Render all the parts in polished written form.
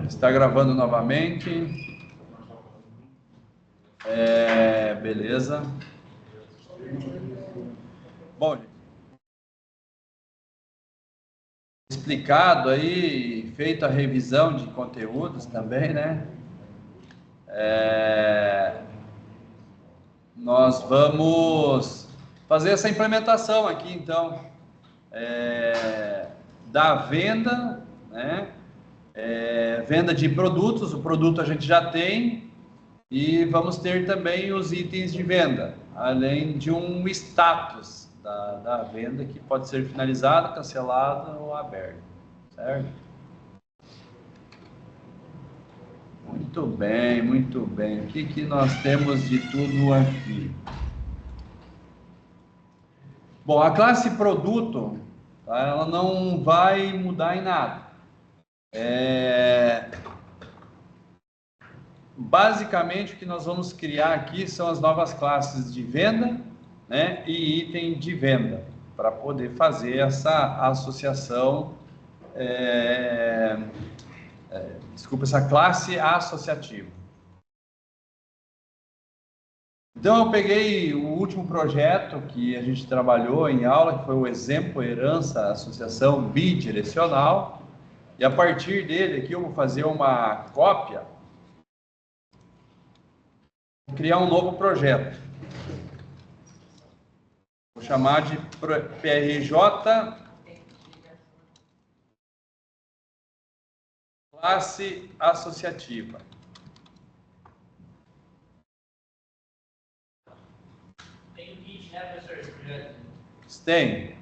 Está gravando novamente. Beleza. Bom, explicado aí, feita a revisão de conteúdos também, né? Nós vamos fazer essa implementação aqui, então, da venda, né? Venda de produtos, o produto a gente já tem, e vamos ter também os itens de venda, além de um status da venda que pode ser finalizado, cancelado ou aberto, certo? Muito bem, muito bem. O que nós temos de tudo aqui? Bom, a classe produto, tá, ela não vai mudar em nada. Basicamente, o que nós vamos criar aqui são as novas classes de venda, né, e item de venda, para poder fazer essa associação, essa classe associativa. Então, eu peguei o último projeto que a gente trabalhou em aula, que foi o exemplo herança associação bidirecional, e a partir dele aqui eu vou fazer uma cópia, vou criar um novo projeto. Vou chamar de PRJ classe associativa. Tem o Git, né, professor, esse projeto? Tem.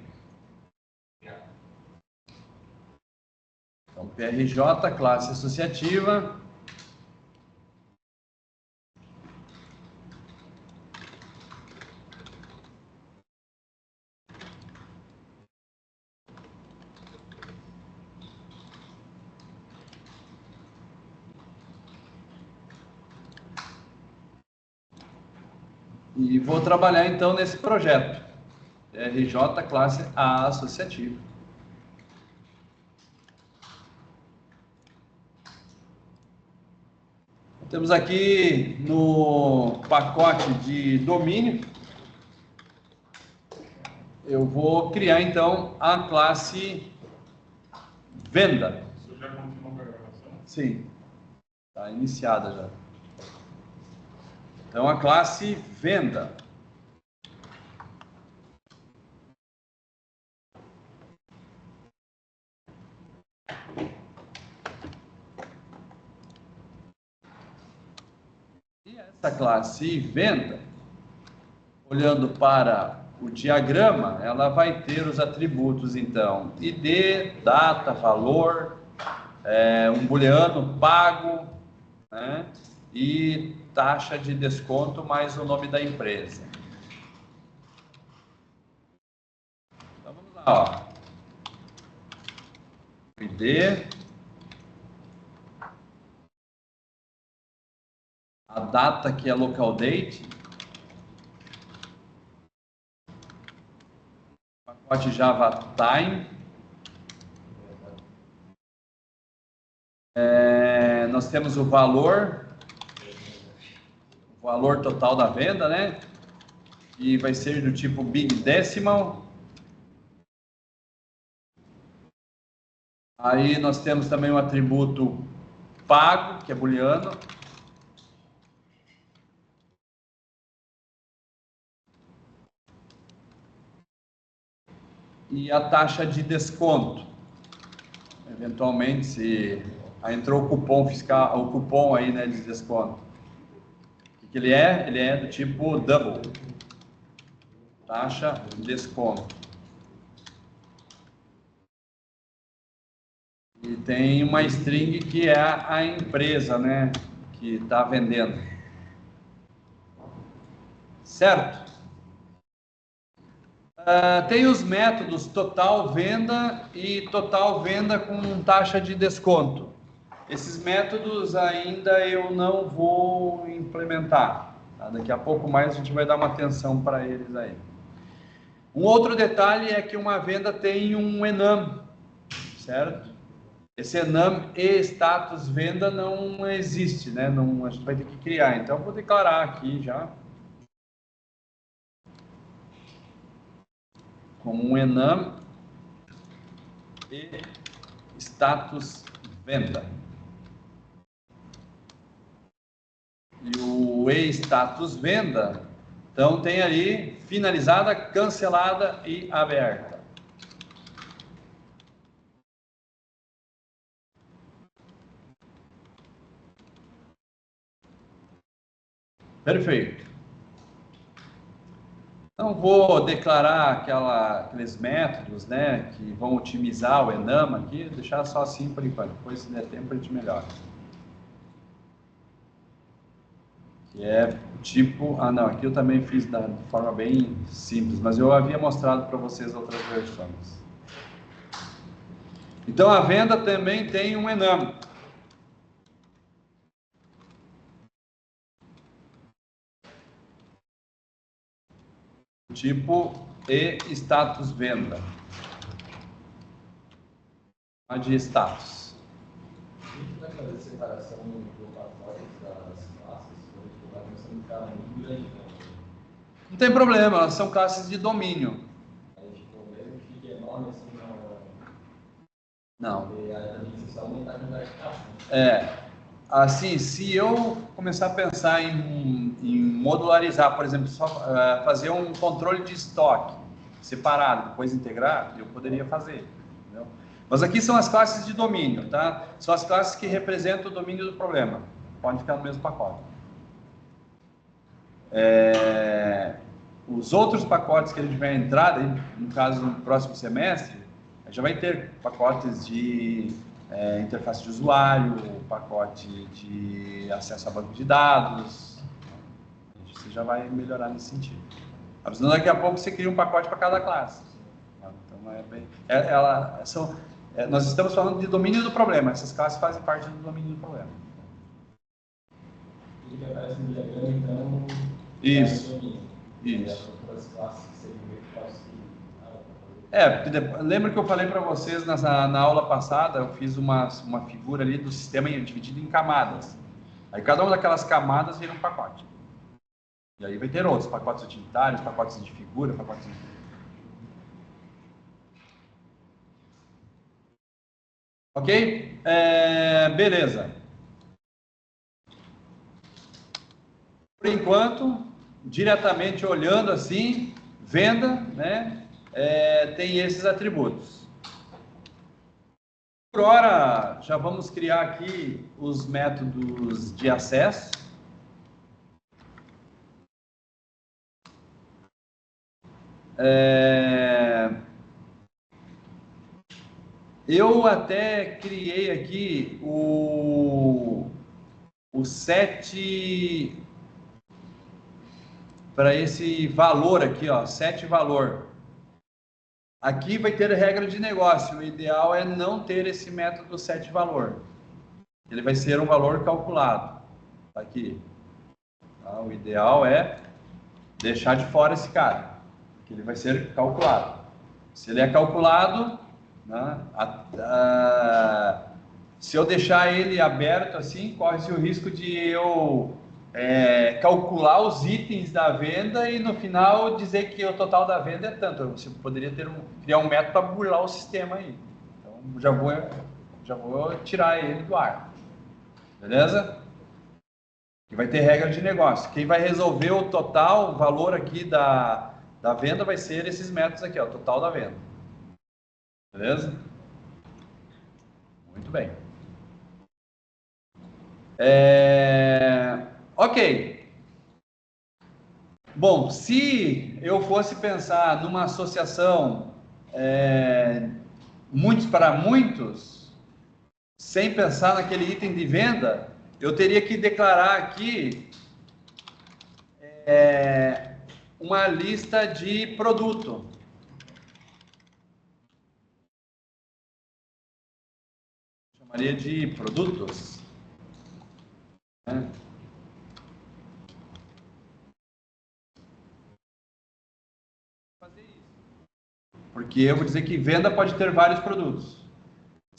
Então, PRJ classe associativa. E vou trabalhar então nesse projeto, RJ classe associativa. Temos aqui no pacote de domínio, eu vou criar então a classe venda. Você já continuou com a gravação? Sim, está iniciada já. Então, a classe venda. E essa classe venda, olhando para o diagrama, ela vai ter os atributos, então, ID, data, valor, um booleano pago, né? E taxa de desconto mais o nome da empresa. Então vamos lá, ó. ID, a data que é local date, pacote Java Time, nós temos o valor total da venda, né? E vai ser do tipo Big Decimal. Aí nós temos também o atributo pago, que é booleano. E a taxa de desconto. Eventualmente, se entrou o cupom fiscal, o cupom aí, né, de desconto. O que ele é? Ele é do tipo double. Taxa de desconto. E tem uma string que é a empresa, né, que está vendendo. Certo? Tem os métodos total venda e total venda com taxa de desconto. Esses métodos ainda eu não vou implementar. Tá? Daqui a pouco mais a gente vai dar uma atenção para eles aí. Um outro detalhe é que uma venda tem um enum, certo? esse enum e status venda não existe, né? Não, a gente vai ter que criar. Então, eu vou declarar aqui já como um enum e status venda. E o e-status venda, então tem ali finalizada, cancelada e aberta. Perfeito. Então vou declarar aqueles métodos, né, que vão otimizar o enum aqui, deixar só assim por enquanto, depois se der tempo a gente melhora. Que é tipo, não, aqui eu também fiz de forma bem simples, mas eu havia mostrado para vocês outras versões. Então a venda também tem um enum. Tipo e status venda. De status. A gente vai fazer separação do pacote das classes, porque vai começando a ficar muito grande. Não tem problema, elas são classes de domínio. A gente mesmo que fique enorme assim, não. E a gente só aumentar a quantidade de classes. Assim, se eu começar a pensar em modularizar, por exemplo, só fazer um controle de estoque separado, depois integrar, eu poderia fazer. Entendeu? Mas aqui são as classes de domínio, tá? São as classes que representam o domínio do problema. Pode ficar no mesmo pacote. Os outros pacotes que a gente vai entrar, no caso, no próximo semestre, já vai ter pacotes de interface de usuário, pacote de acesso a banco de dados. Você já vai melhorar nesse sentido. Mas daqui a pouco você cria um pacote para cada classe. Então é bem. Nós estamos falando de domínio do problema. Essas classes fazem parte do domínio do problema. Ele que aparece no diagrama, então. Isso. Isso. Lembra que eu falei para vocês na aula passada, eu fiz uma figura ali do sistema dividido em camadas. Aí cada uma daquelas camadas vira um pacote. E aí vai ter outros, pacotes utilitários, pacotes de figura, pacotes de... Ok? Beleza. Por enquanto, diretamente olhando assim, venda, né? Tem esses atributos. Por hora, já vamos criar aqui os métodos de acesso. Eu até criei aqui o set para esse valor aqui, ó, set valor. Aqui vai ter regra de negócio. O ideal é não ter esse método set valor. Ele vai ser um valor calculado. Tá aqui. Tá? O ideal é deixar de fora esse cara, porque ele vai ser calculado. Se ele é calculado, né, se eu deixar ele aberto assim, corre-se o risco de eu calcular os itens da venda e no final dizer que o total da venda é tanto. Você poderia criar um método para burlar o sistema aí. Então já vou tirar ele do ar. Beleza? E vai ter regra de negócio. Quem vai resolver o total, o valor aqui da venda vai ser esses métodos aqui, ó, total da venda. Beleza? Muito bem. Ok. Bom, se eu fosse pensar numa associação muitos para muitos, sem pensar naquele item de venda, eu teria que declarar aqui uma lista de produto. Chamaria de produtos. Fazer isso. Porque eu vou dizer que venda pode ter vários produtos.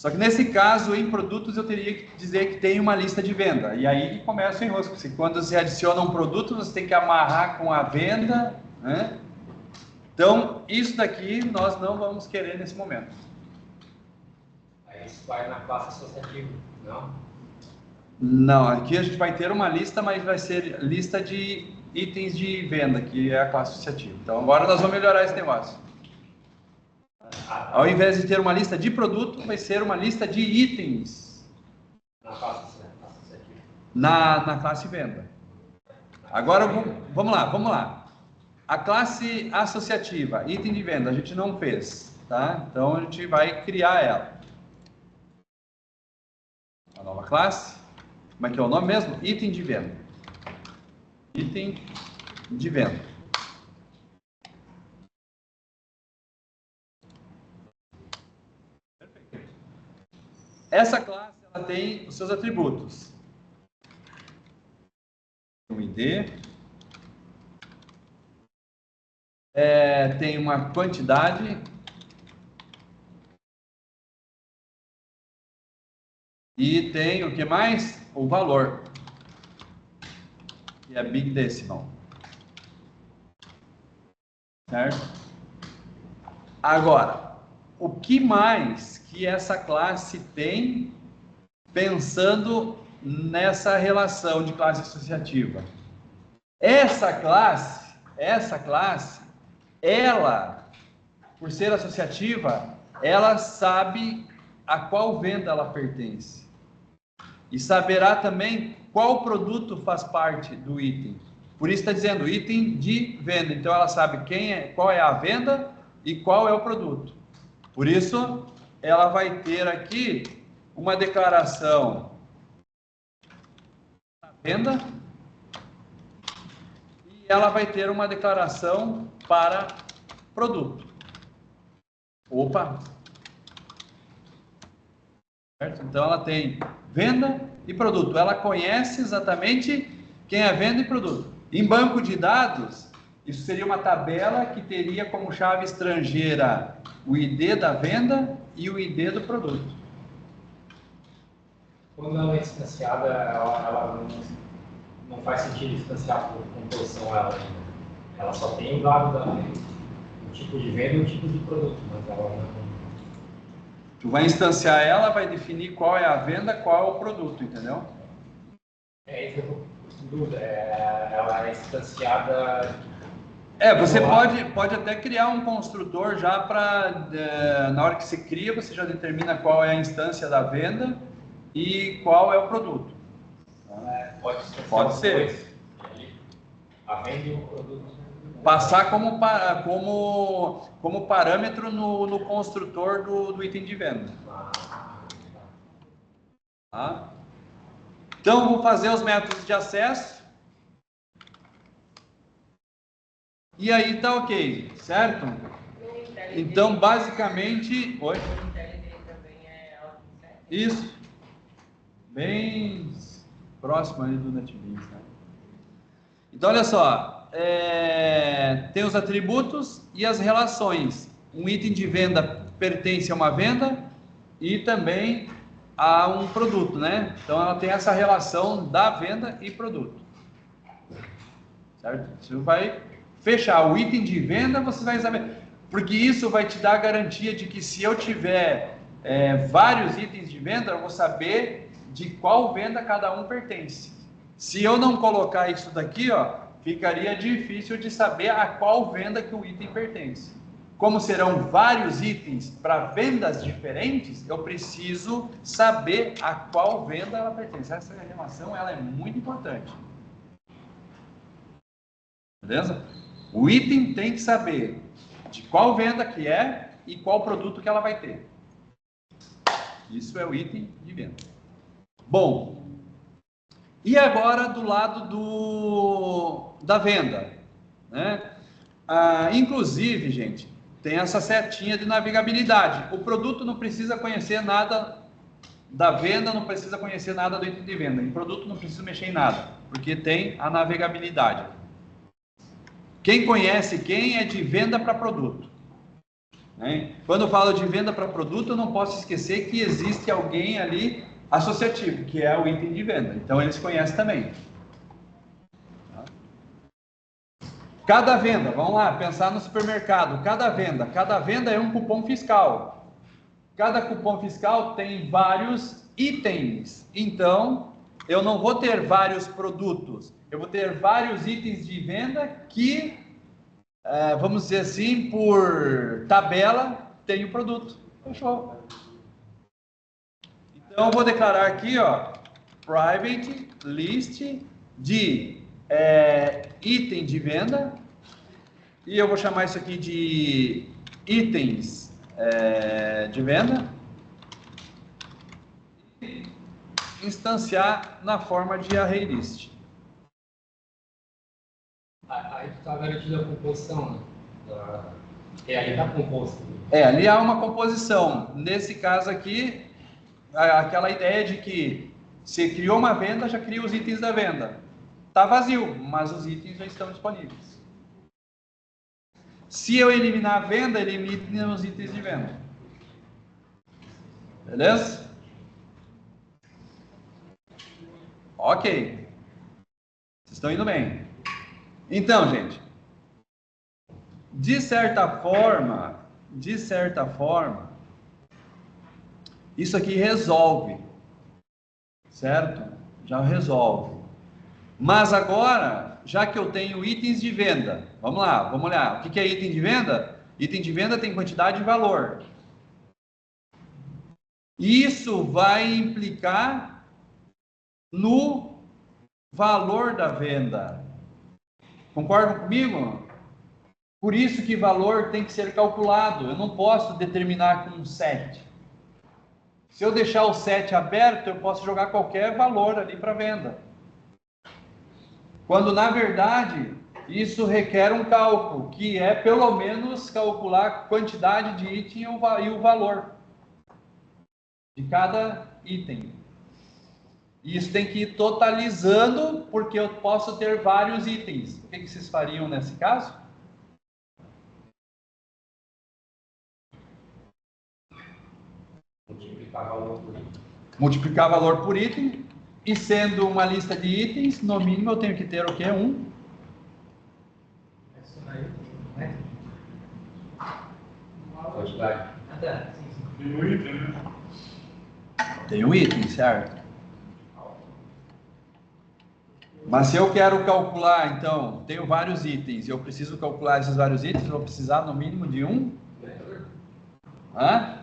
Só que nesse caso, em produtos, eu teria que dizer que tem uma lista de venda. E aí começa o enrosco. Quando você adiciona um produto, você tem que amarrar com a venda, né? Então, isso daqui nós não vamos querer nesse momento. Aí isso vai na classe associativa, não? Não, aqui a gente vai ter uma lista, mas vai ser lista de itens de venda, que é a classe associativa. Então, agora nós vamos melhorar esse negócio. Ao invés de ter uma lista de produto, vai ser uma lista de itens. Na classe associativa. Na classe venda. Agora, vamos lá. A classe associativa, item de venda, a gente não fez, tá? Então, a gente vai criar ela. A nova classe. Como é que é o nome mesmo? Item de venda. Item de venda. Essa classe ela tem os seus atributos. Um ID. Tem uma quantidade. E tem o que mais? O valor. Que é Big Decimal. Certo? Agora, o que mais que essa classe tem pensando nessa relação de classe associativa? Essa classe, ela, por ser associativa, ela sabe a qual venda ela pertence. E saberá também qual produto faz parte do item. Por isso está dizendo item de venda. Então ela sabe qual é a venda e qual é o produto. Por isso ela vai ter aqui uma declaração da venda e ela vai ter uma declaração para produto. Opa! Certo? Então ela tem venda e produto. Ela conhece exatamente quem é venda e produto. Em banco de dados, isso seria uma tabela que teria como chave estrangeira o ID da venda e o ID do produto. Quando ela é instanciada, ela não faz sentido instanciar por composição ela ainda. Ela só tem o dado da venda, o tipo de venda e o tipo de produto, mas ela não... Tu vai instanciar ela, vai definir qual é a venda, qual é o produto, entendeu? É isso que eu estou com dúvida. Ela é instanciada... Você pode até criar um construtor já para, na hora que você cria, você já determina qual é a instância da venda e qual é o produto. Pode ser. A venda e o produto. Passar como parâmetro no construtor do item de venda. Tá? Então, vou fazer os métodos de acesso. E aí tá ok, certo? Então, basicamente... Oi? Isso. Bem próximo ali do NetBeans, né? Então, olha só. Tem os atributos e as relações. Um item de venda pertence a uma venda e também a um produto, né? Então, ela tem essa relação da venda e produto. Certo? Você vai fechar o item de venda, você vai saber. Porque isso vai te dar a garantia de que se eu tiver vários itens de venda, eu vou saber de qual venda cada um pertence. Se eu não colocar isso daqui, ó, ficaria difícil de saber a qual venda que o item pertence. Como serão vários itens para vendas diferentes, eu preciso saber a qual venda ela pertence. Essa relação ela é muito importante. Beleza? O item tem que saber de qual venda que é e qual produto que ela vai ter. Isso é o item de venda. Bom, e agora do lado da venda, né? Inclusive, gente, tem essa setinha de navegabilidade. O produto não precisa conhecer nada da venda, não precisa conhecer nada do item de venda. Em produto não precisa mexer em nada, porque tem a navegabilidade. Quem conhece quem é de venda para produto. né? Quando eu falo de venda para produto, eu não posso esquecer que existe alguém ali associativo, que é o item de venda. Então, eles conhecem também. Cada venda, vamos lá, pensar no supermercado. Cada venda é um cupom fiscal. Cada cupom fiscal tem vários itens. Então, eu não vou ter vários produtos. Eu vou ter vários itens de venda que, vamos dizer assim, por tabela, tem o produto. Fechou. Então, eu vou declarar aqui, ó, private list de item de venda. E eu vou chamar isso aqui de itens de venda. E instanciar na forma de array list. Aí está garantida a composição, né? Ali está composto. Ali há uma composição. Nesse caso aqui, aquela ideia de que se criou uma venda, já cria os itens da venda. Está vazio, mas os itens já estão disponíveis. Se eu eliminar a venda, elimine os itens de venda. Beleza? Ok. Vocês estão indo bem. Então, gente, de certa forma, isso aqui resolve, certo? Já resolve. Mas agora, já que eu tenho itens de venda, vamos lá, vamos olhar. O que é item de venda? Item de venda tem quantidade e valor. Isso vai implicar no valor da venda. Concordam comigo? Por isso que valor tem que ser calculado. Eu não posso determinar com um set. Se eu deixar o set aberto, eu posso jogar qualquer valor ali para venda. Quando, na verdade, isso requer um cálculo, que é pelo menos calcular a quantidade de item e o valor de cada item. E isso tem que ir totalizando, porque eu posso ter vários itens. O que vocês fariam nesse caso? Multiplicar valor por item. Multiplicar valor por item. E sendo uma lista de itens, no mínimo eu tenho que ter o quê? Quantidade. Tem um item, né? Tem um item, certo? Mas se eu quero calcular, então, tenho vários itens, e eu preciso calcular esses vários itens, eu vou precisar no mínimo de um? Hã?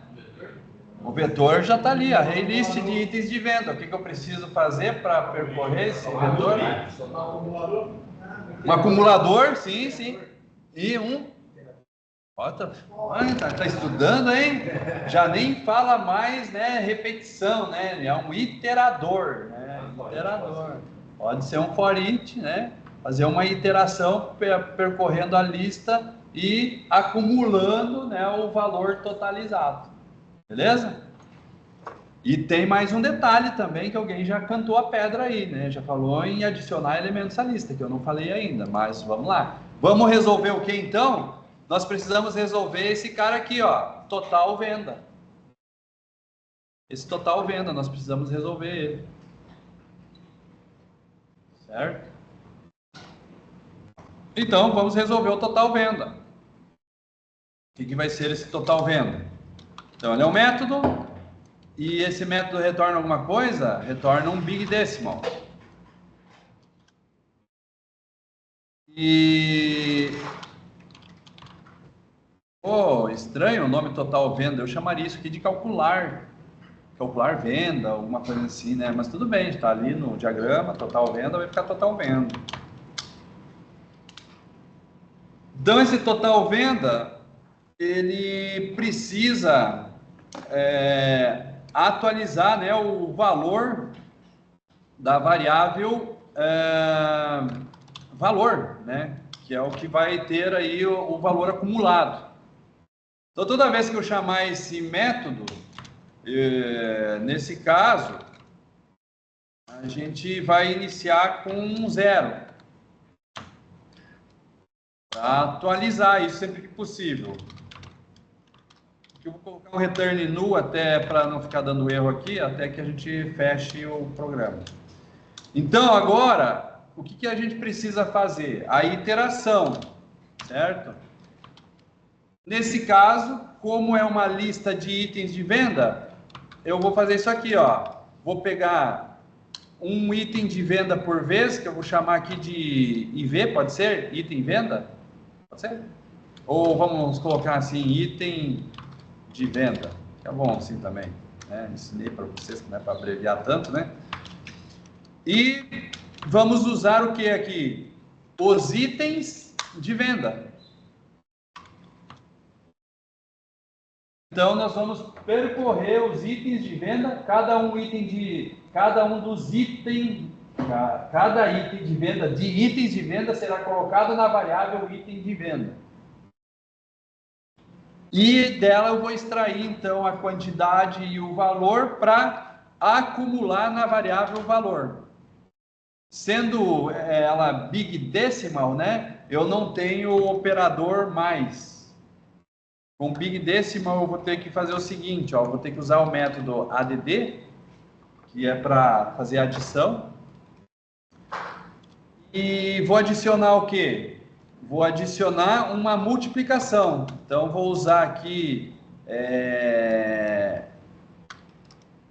O vetor já está ali, a array list de itens de venda. O que eu preciso fazer para percorrer esse vetor? Um acumulador, sim, sim. E um... Tá estudando, hein? Já nem fala mais, né, repetição, né? É um iterador, né? Iterador. Pode ser um for each, né? Fazer uma iteração percorrendo a lista e acumulando, né, o valor totalizado. Beleza? E tem mais um detalhe também que alguém já cantou a pedra aí, né? Já falou em adicionar elementos à lista, que eu não falei ainda, mas vamos lá. Vamos resolver o que então? Nós precisamos resolver esse cara aqui, ó, total venda. Esse total venda, nós precisamos resolver ele. Certo? Então, vamos resolver o total venda. O que vai ser esse total venda? Então, ele é um método, e esse método retorna alguma coisa? Retorna um big decimal. E... estranho o nome total venda. Eu chamaria isso aqui de calcular venda, alguma coisa assim, né? Mas tudo bem, está ali no diagrama, total venda, vai ficar total venda. Então, esse total venda, ele precisa atualizar, né, o valor da variável valor, né? Que é o que vai ter aí o valor acumulado. Então, toda vez que eu chamar esse método, nesse caso, a gente vai iniciar com 0. Para atualizar isso sempre que possível. Eu vou colocar um return null até para não ficar dando erro aqui, até que a gente feche o programa. Então, agora, o que a gente precisa fazer? A iteração, certo? Nesse caso, como é uma lista de itens de venda, eu vou fazer isso aqui, ó. Vou pegar um item de venda por vez, que eu vou chamar aqui de IV, pode ser? Item venda? Pode ser? Ou vamos colocar assim, item de venda. É bom assim também, né? Ensinei para vocês que não é para abreviar tanto, né? E vamos usar o que aqui? Os itens de venda. Então, nós vamos percorrer os itens de venda, cada um dos itens, cada item de venda, de itens de venda será colocado na variável item de venda. E dela eu vou extrair, então, a quantidade e o valor para acumular na variável valor. Sendo ela big decimal, né? Eu não tenho operador mais. Com big decimal eu vou ter que fazer o seguinte, ó, vou ter que usar o método add, que é para fazer adição. E vou adicionar o quê? Vou adicionar uma multiplicação. Então, vou usar aqui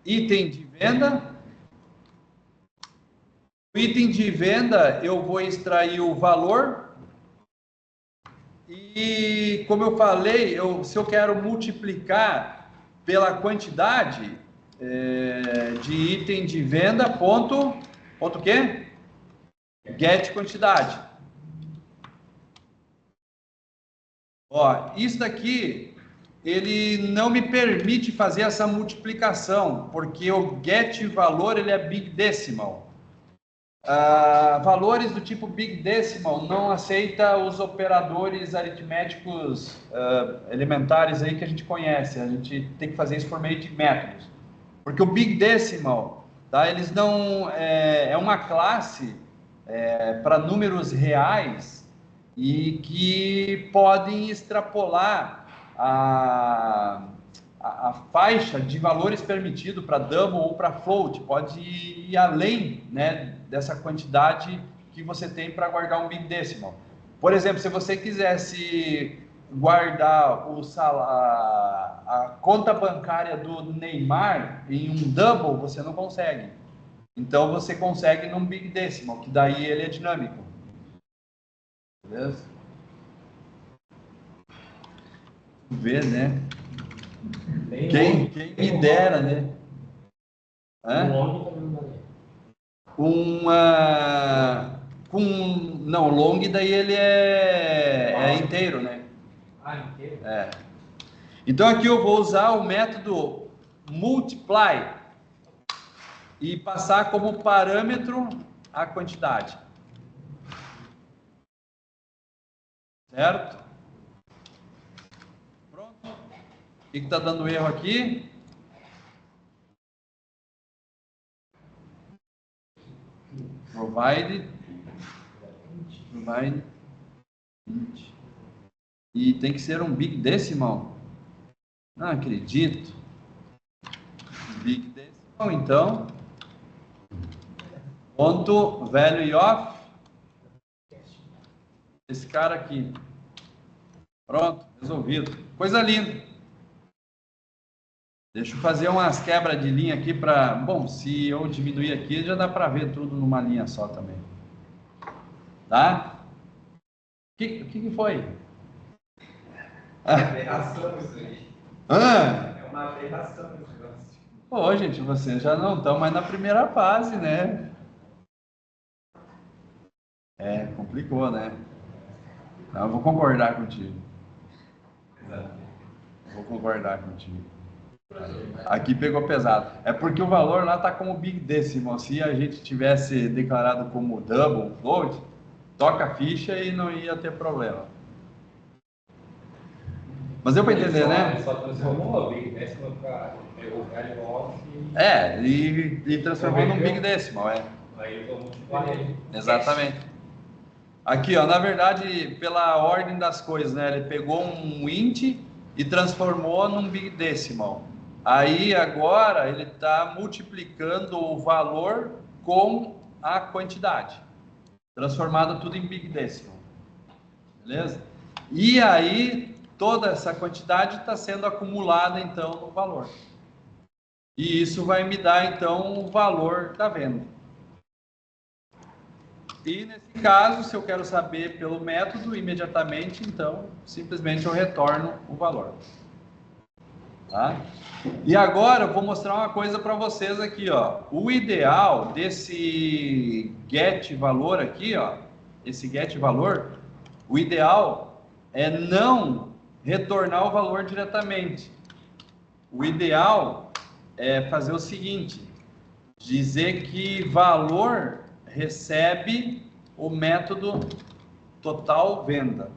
item de venda. O item de venda, eu vou extrair o valor. E, como eu falei, se eu quero multiplicar pela quantidade de item de venda, ponto o quê? Get quantidade. Ó, isso daqui, ele não me permite fazer essa multiplicação, porque o get valor, ele é big decimal. Valores do tipo big decimal não aceita os operadores aritméticos elementares aí que a gente conhece. A gente tem que fazer isso por meio de métodos. Porque o big decimal, tá, eles não... é uma classe para números reais e que podem extrapolar a faixa de valores permitido para double ou para float, pode ir além, né, dessa quantidade que você tem para guardar um big decimal. Por exemplo, se você quisesse guardar a conta bancária do Neymar em um double, você não consegue. Então você consegue num big decimal, que daí ele é dinâmico. Beleza? Vamos ver, né? Quem me dera, né? Não, long daí ele é inteiro, né? Inteiro? É. Então aqui eu vou usar o método multiply e passar como parâmetro a quantidade. Certo? Pronto. O que está dando erro aqui? Provide. E tem que ser um big decimal. Não acredito. Big decimal, então. Ponto value of esse cara aqui. Pronto, resolvido. Coisa linda. Deixa eu fazer umas quebras de linha aqui para... Bom, se eu diminuir aqui, já dá para ver tudo numa linha só também. Tá? O que foi? É aberração isso aí. É uma aberração esse negócio. Pô, gente, vocês já não estão mais na primeira fase, né? Complicou, né? Não, eu vou concordar contigo. Vou concordar contigo. Aqui pegou pesado. É porque o valor lá está como big decimal. Se a gente tivesse declarado como double, float, toca a ficha e não ia ter problema. Mas deu para entender, né? Ele só transformou o big decimal para pegou o value off e transformou num big decimal, Aí eu vou multiplicar ele. Exatamente. Aqui, ó, na verdade, pela ordem das coisas, né? Ele pegou um int e transformou num Big Decimal. Aí agora ele está multiplicando o valor com a quantidade, transformado tudo em Big Decimal, beleza? E aí toda essa quantidade está sendo acumulada então no valor. E isso vai me dar então o valor da venda. E nesse caso, se eu quero saber pelo método, imediatamente, então, simplesmente eu retorno o valor. Tá? E agora eu vou mostrar uma coisa para vocês aqui, ó. O ideal desse get valor aqui, ó, esse get valor, o ideal é não retornar o valor diretamente. O ideal é fazer o seguinte, dizer que valor recebe o método total venda.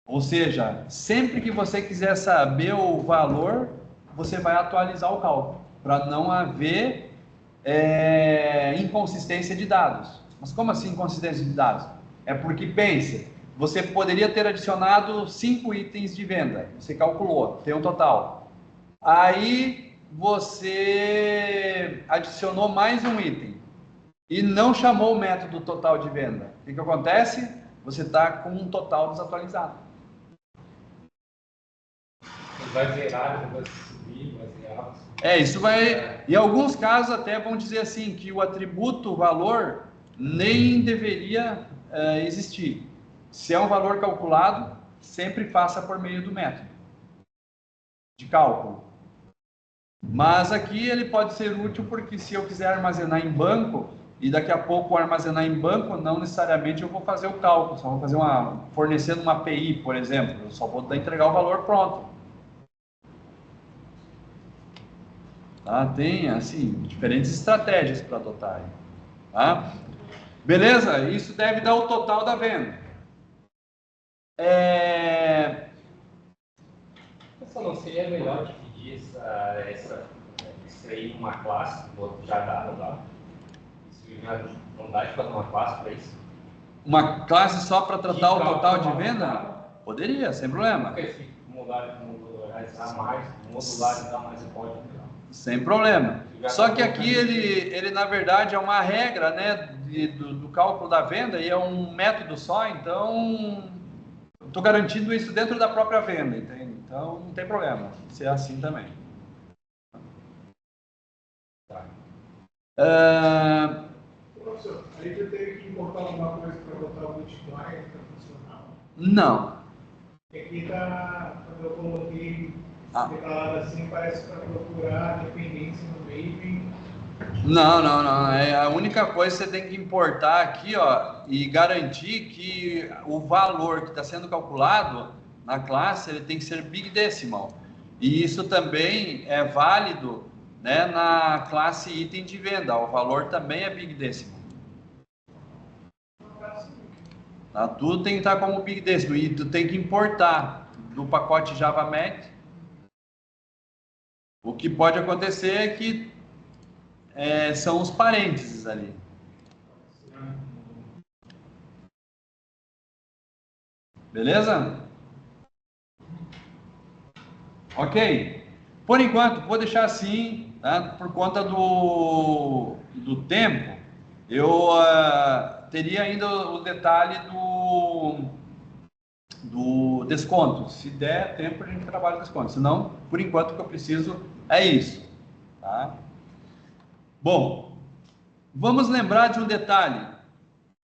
Ou seja, sempre que você quiser saber o valor, você vai atualizar o cálculo, para não haver inconsistência de dados. Mas como assim inconsistência de dados? É porque, pense, você poderia ter adicionado 5 itens de venda, você calculou, tem um total. Aí você adicionou mais um item e não chamou o método total de venda. O que acontece? Você está com um total desatualizado. Vai zerar, vai subir, vai zerar. Isso vai... Em alguns casos até vão dizer assim, que o atributo valor nem deveria existir. Se é um valor calculado, sempre faça por meio do método de cálculo. Mas aqui ele pode ser útil porque se eu quiser armazenar em banco, e daqui a pouco armazenar em banco, não necessariamente eu vou fazer o cálculo, só vou fazer fornecendo uma API, por exemplo, eu só vou entregar o valor pronto. Tá? Tem, assim, diferentes estratégias para adotar. Tá? Beleza? Isso deve dar o total da venda. Só não seria melhor dividir isso aí numa classe, já dá, não dá? Não dá de fazer uma classe para isso? Uma classe só para tratar o total de venda? Poderia, sem problema. Porque se modularizar mais o código. Sem problema. Só que aqui ele na verdade é uma regra, né, do cálculo da venda e é um método só, então estou garantindo isso dentro da própria venda, entende? Então não tem problema, ser assim também. Professor, aí eu teria que importar alguma coisa para botar o multiplier para funcionar? Não. Aqui está, quando eu coloquei declarado assim, parece para procurar dependência no meio. Não. A única coisa que você tem que importar aqui, ó, e garantir que o valor que está sendo calculado na classe, ele tem que ser Big Decimal. E isso também é válido, né, na classe item de venda. O valor também é Big Decimal. Tá? Tudo tem que estar como Big Decimal. E tu tem que importar do pacote JavaMet. O que pode acontecer é que são os parênteses ali. Beleza? Ok. Por enquanto, vou deixar assim, tá? Por conta do tempo, eu teria ainda o detalhe do desconto. Se der tempo, a gente trabalha o desconto. Se não, por enquanto, o que eu preciso é isso. Tá? Bom, vamos lembrar de um detalhe.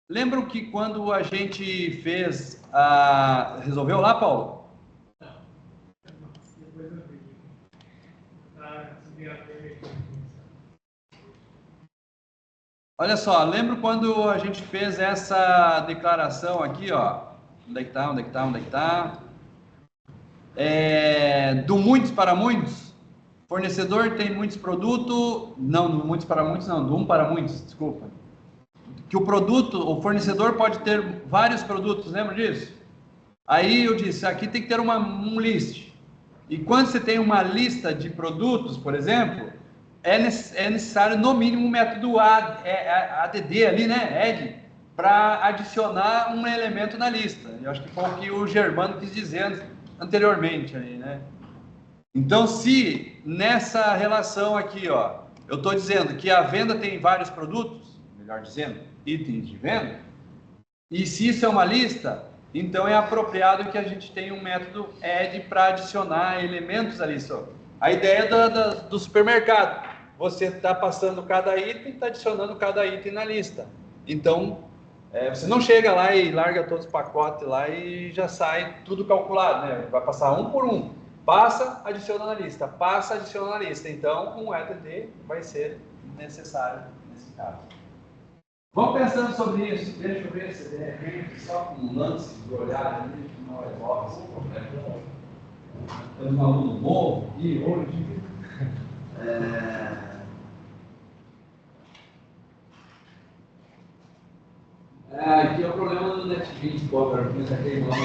Lembram que quando a gente fez resolveu lá, Paulo? Olha só, lembra quando a gente fez essa declaração aqui, ó? Onde é que tá? Do muitos para muitos? Fornecedor tem muitos produtos, não, do muitos para muitos não, do um para muitos, desculpa. Que o fornecedor pode ter vários produtos, lembra disso? Aí eu disse, aqui tem que ter um list. E quando você tem uma lista de produtos, por exemplo, é necessário no mínimo o método ADD ali, né? Add, para adicionar um elemento na lista. Eu acho que foi o que o Germano quis dizer anteriormente aí, né? Então, se nessa relação aqui, ó, eu estou dizendo que a venda tem vários produtos, melhor dizendo, itens de venda, e se isso é uma lista, então é apropriado que a gente tenha um método add para adicionar elementos à lista. A ideia do supermercado, você está passando cada item, está adicionando cada item na lista. Então, você não chega lá e larga todos os pacotes lá e já sai tudo calculado, né? Vai passar um por um. Passa, adiciona na lista. Passa, adiciona na lista. Então, um add vai ser necessário nesse caso. Vamos pensando sobre isso. Deixa eu ver se de repente, só com um lance de olhar ali, não resolve esse problema. Temos um aluno novo aqui hoje. Aqui é o problema do NetBeans, pô, cara, começa a queimar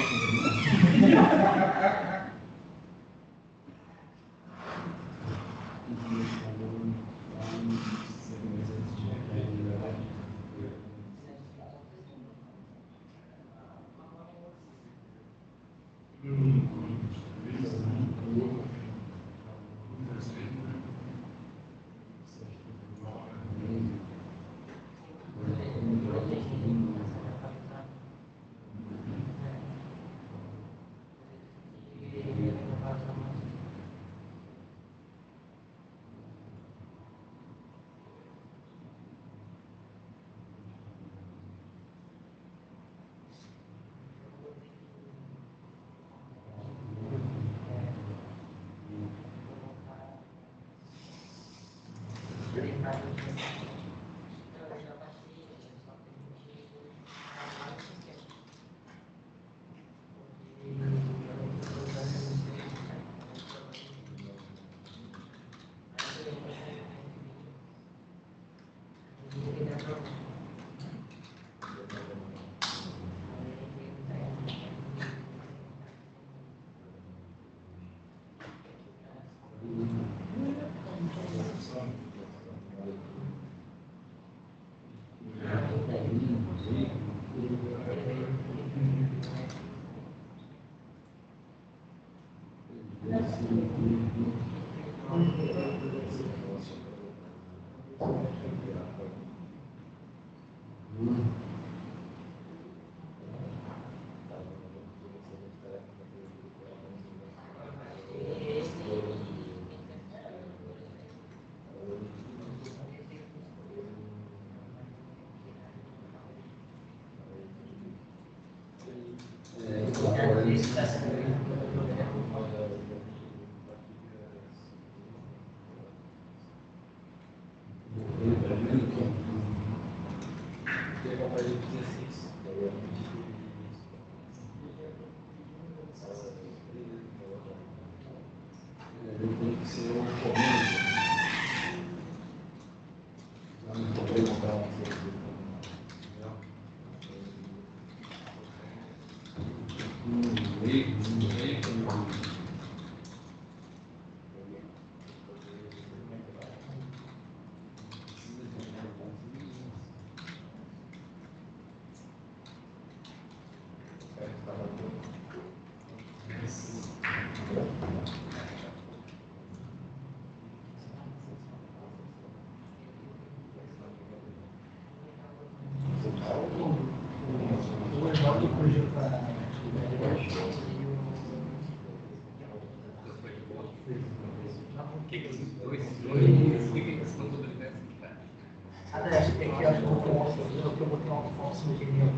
Até acho que aqui eu acho que eu botei um alto no genial.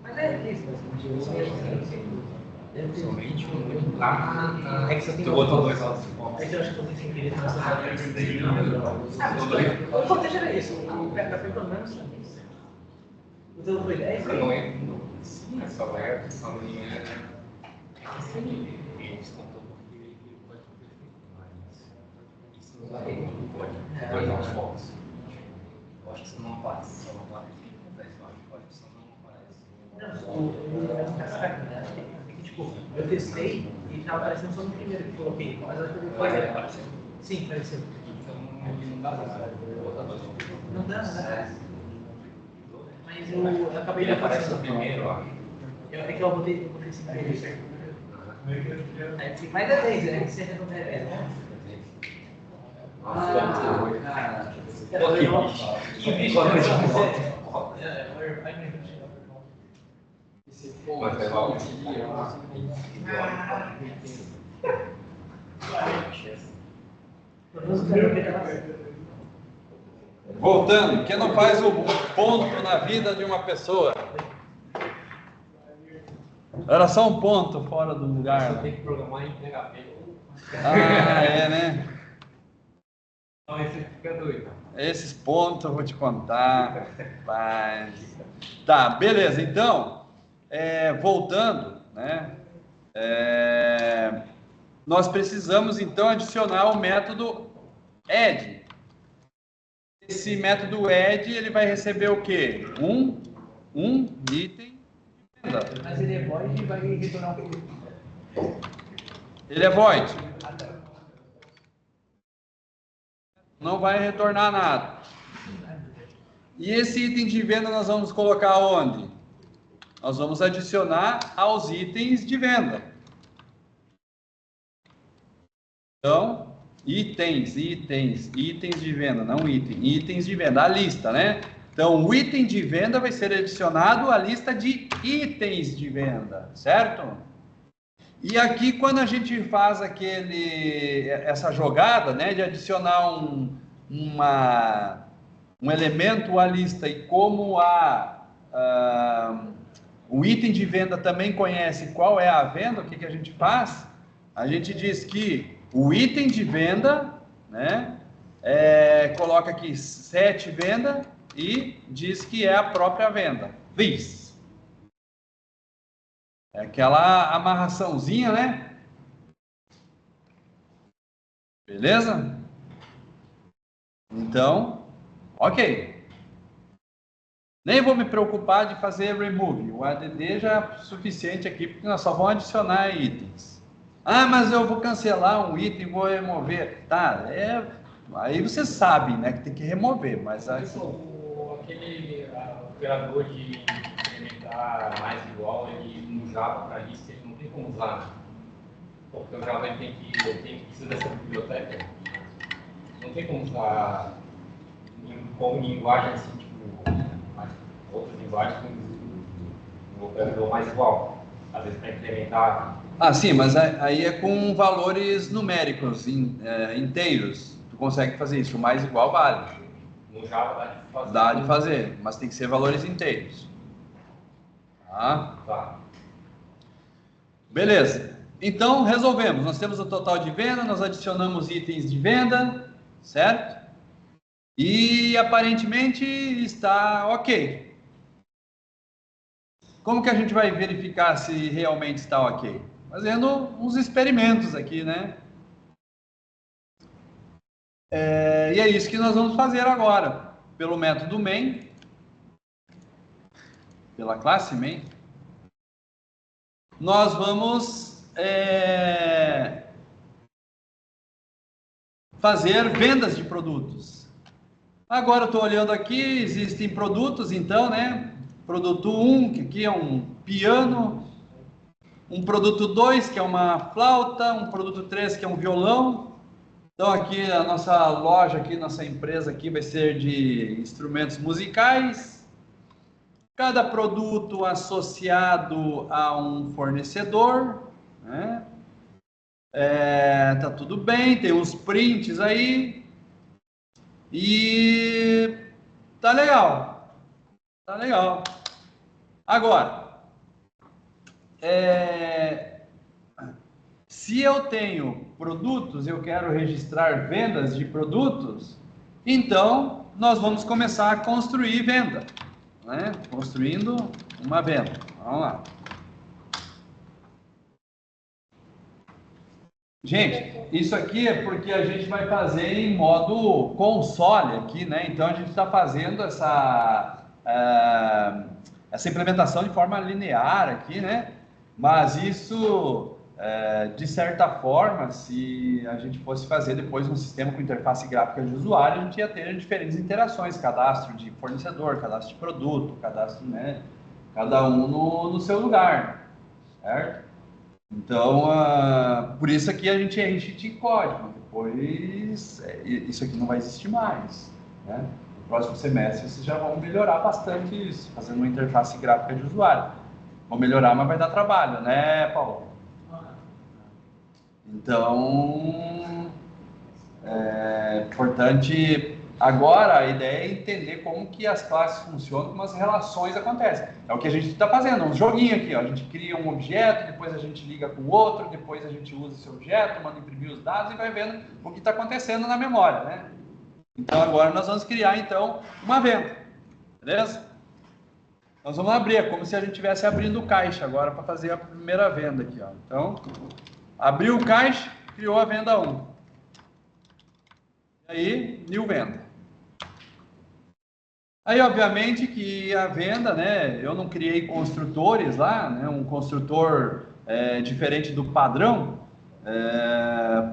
Mas é isso, Somente um lá. É que você tem Tu botou dois altos pontos. É que eu acho que eu tenho sem querer transformar. O contexto era isso. O PHP pelo menos. O teu foi 10? Não é. É só vai só linha. Isso não vai. Pode dar uns pontos. Eu acho que isso não aparece. Só não aparece. Eu acho que isso não aparece. Tipo, eu testei e estava aparecendo só no primeiro que coloquei, mas acho que foi. Sim, apareceu. Então não dá pra Não dá. Mas Mas eu acabei de Ele aparece aparecer no primeiro, ó. eu botei esse primeiro. Mas é 10, né? Você arredonda é 10, né? Nossa, cara. Que bicho que mas é logo. Voltando, que não faz o ponto na vida de uma pessoa. Era só um ponto fora do lugar. Tem que programar em PHP. Ah, é, né? Não, esse fica doido. Esses pontos eu vou te contar. Mas... Tá, beleza. Então, voltando, né? Nós precisamos então adicionar o método add. Esse método add, ele vai receber o quê? Um item de venda. Mas ele é void e vai retornar um produto. Ele é void. Não vai retornar nada. E esse item de venda nós vamos colocar onde? Nós vamos adicionar aos itens de venda. Então, itens de venda, não itens de venda, a lista, né? Então, o item de venda vai ser adicionado à lista de itens de venda, certo? E aqui, quando a gente faz essa jogada, né, de adicionar um elemento à lista e como o item de venda também conhece qual é a venda, o que a gente faz? A gente diz que o item de venda, né, coloca aqui set venda e diz que é a própria venda. This. É aquela amarraçãozinha, né? Beleza? Então, ok. Nem vou me preocupar de fazer remove. O add já é suficiente aqui, porque nós só vamos adicionar itens. Ah, mas eu vou cancelar um item e vou remover. Tá, aí você sabe, né, que tem que remover, mas... Aquele operador de implementar mais igual, ele no Java para isso, ele não tem como usar, né? Porque o Java ele precisa dessa biblioteca. Não tem como usar como linguagem assim, tipo, outras linguagens com um operador mais igual. Às vezes para implementar. Ah, sim, mas aí é com valores numéricos inteiros. Tu consegue fazer isso, o mais igual vale. No Java dá de fazer. Dá de fazer, mas tem que ser valores inteiros. Tá. Beleza. Então, resolvemos. Nós temos o total de venda, nós adicionamos itens de venda, certo? E aparentemente está ok. Como que a gente vai verificar se realmente está ok? Fazendo uns experimentos aqui, né? E é isso que nós vamos fazer agora. Pelo método main, pela classe main, nós vamos fazer vendas de produtos. Agora eu estou olhando aqui, existem produtos, então, né? Produto 1, que aqui é um piano. Um produto 2, que é uma flauta. Um produto 3, que é um violão. Então, aqui a nossa loja, aqui, nossa empresa aqui vai ser de instrumentos musicais. Cada produto associado a um fornecedor, né? Tá tudo bem, tem uns prints aí. E tá legal. Tá legal. Agora, se eu tenho produtos, eu quero registrar vendas de produtos, então nós vamos começar a construir venda, né? Construindo uma venda. Vamos lá. Gente, isso aqui é porque a gente vai fazer em modo console aqui, né? Então a gente está fazendo essa implementação de forma linear aqui, né? Mas isso de certa forma, se a gente fosse fazer depois um sistema com interface gráfica de usuário, a gente ia ter diferentes interações, cadastro de fornecedor, cadastro de produto, cadastro, né, cada um no seu lugar, certo? Então, por isso aqui a gente enche de código, depois isso aqui não vai existir mais, né? No próximo semestre vocês já vão melhorar bastante isso, fazendo uma interface gráfica de usuário. Vão melhorar, mas vai dar trabalho, né, Paulo? Então, é importante. Agora, a ideia é entender como que as classes funcionam, como as relações acontecem. É o que a gente está fazendo, um joguinho aqui, ó. A gente cria um objeto, depois a gente liga com o outro, depois a gente usa esse objeto, manda imprimir os dados e vai vendo o que está acontecendo na memória, né? Então, agora nós vamos criar, então, uma venda, beleza? Nós vamos abrir, é como se a gente estivesse abrindo o caixa agora para fazer a primeira venda aqui, ó. Então, abriu o caixa, criou a venda 1. E aí, new venda. Aí, obviamente, que a venda, né, eu não criei construtores lá, né, um construtor diferente do padrão,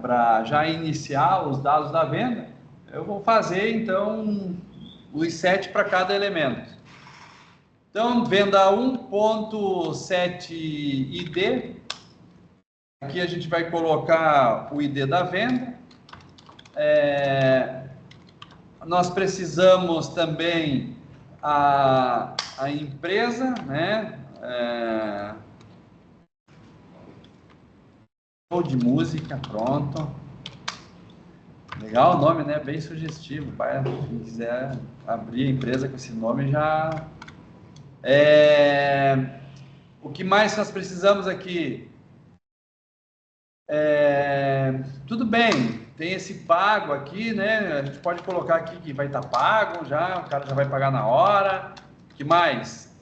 para já iniciar os dados da venda. Eu vou fazer, então, os 7 para cada elemento. Então, venda 1.set_id. Aqui a gente vai colocar o ID da venda. Nós precisamos também a empresa, né? Show de música, pronto. Legal o nome, né? Bem sugestivo. Quem quiser abrir a empresa com esse nome já... O que mais nós precisamos aqui? Tudo bem, tem esse pago aqui, né? A gente pode colocar aqui que vai estar pago já, o cara já vai pagar na hora. O que mais?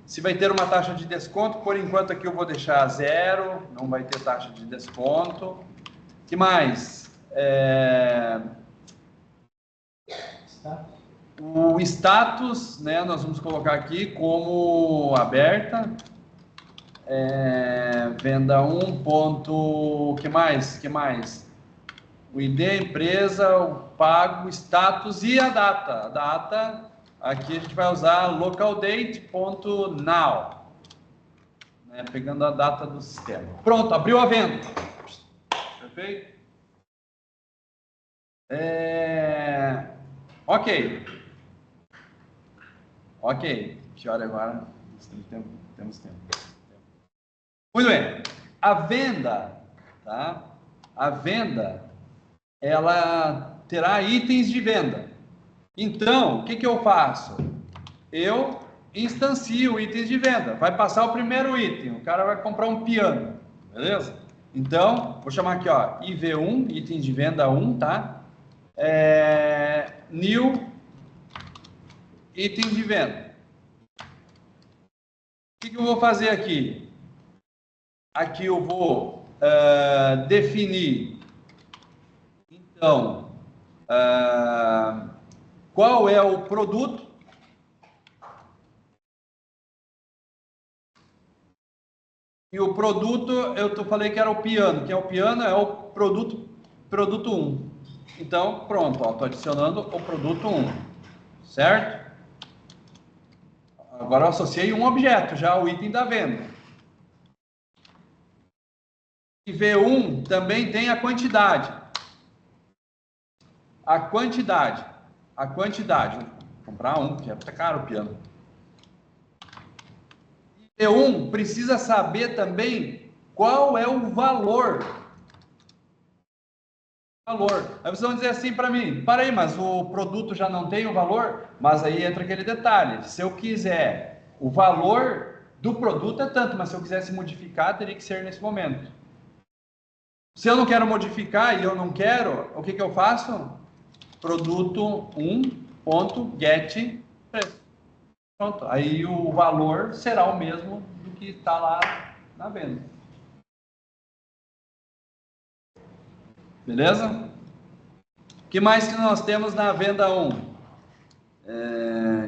Se vai ter uma taxa de desconto, por enquanto aqui eu vou deixar 0, não vai ter taxa de desconto. O que mais? O status, né? Nós vamos colocar aqui como aberta. Venda 1. O que mais? O ID, a empresa, o pago, o status e a data. A data, aqui a gente vai usar localdate.now, né, pegando a data do sistema. Pronto, abriu a venda. Perfeito? Ok. Que hora agora? Temos tempo. Muito bem. A venda, tá? A venda, ela terá itens de venda. Então, o que eu faço? Eu instancio itens de venda. Vai passar o primeiro item. O cara vai comprar um piano, beleza? Então, vou chamar aqui, ó, IV1, itens de venda 1, tá? New itens de venda. O que eu vou fazer aqui? Aqui eu vou definir, então, qual é o produto. E o produto, eu falei que era o piano. Que é o piano? É o produto 1. Então, pronto, estou adicionando o produto 1, certo? Agora eu associei um objeto, já o item da venda. E V1 também tem a quantidade. A quantidade. Vou comprar um, porque é caro o piano. E V1 precisa saber também qual é o valor. Aí vocês vão dizer assim para mim, para aí, mas o produto já não tem o valor? Mas aí entra aquele detalhe. Se eu quiser, o valor do produto é tanto, mas se eu quisesse modificar, teria que ser nesse momento. Se eu não quero modificar e eu não quero, o que eu faço? Produto 1.get preço. Pronto. Aí o valor será o mesmo do que está lá na venda. Beleza? O que mais que nós temos na venda 1?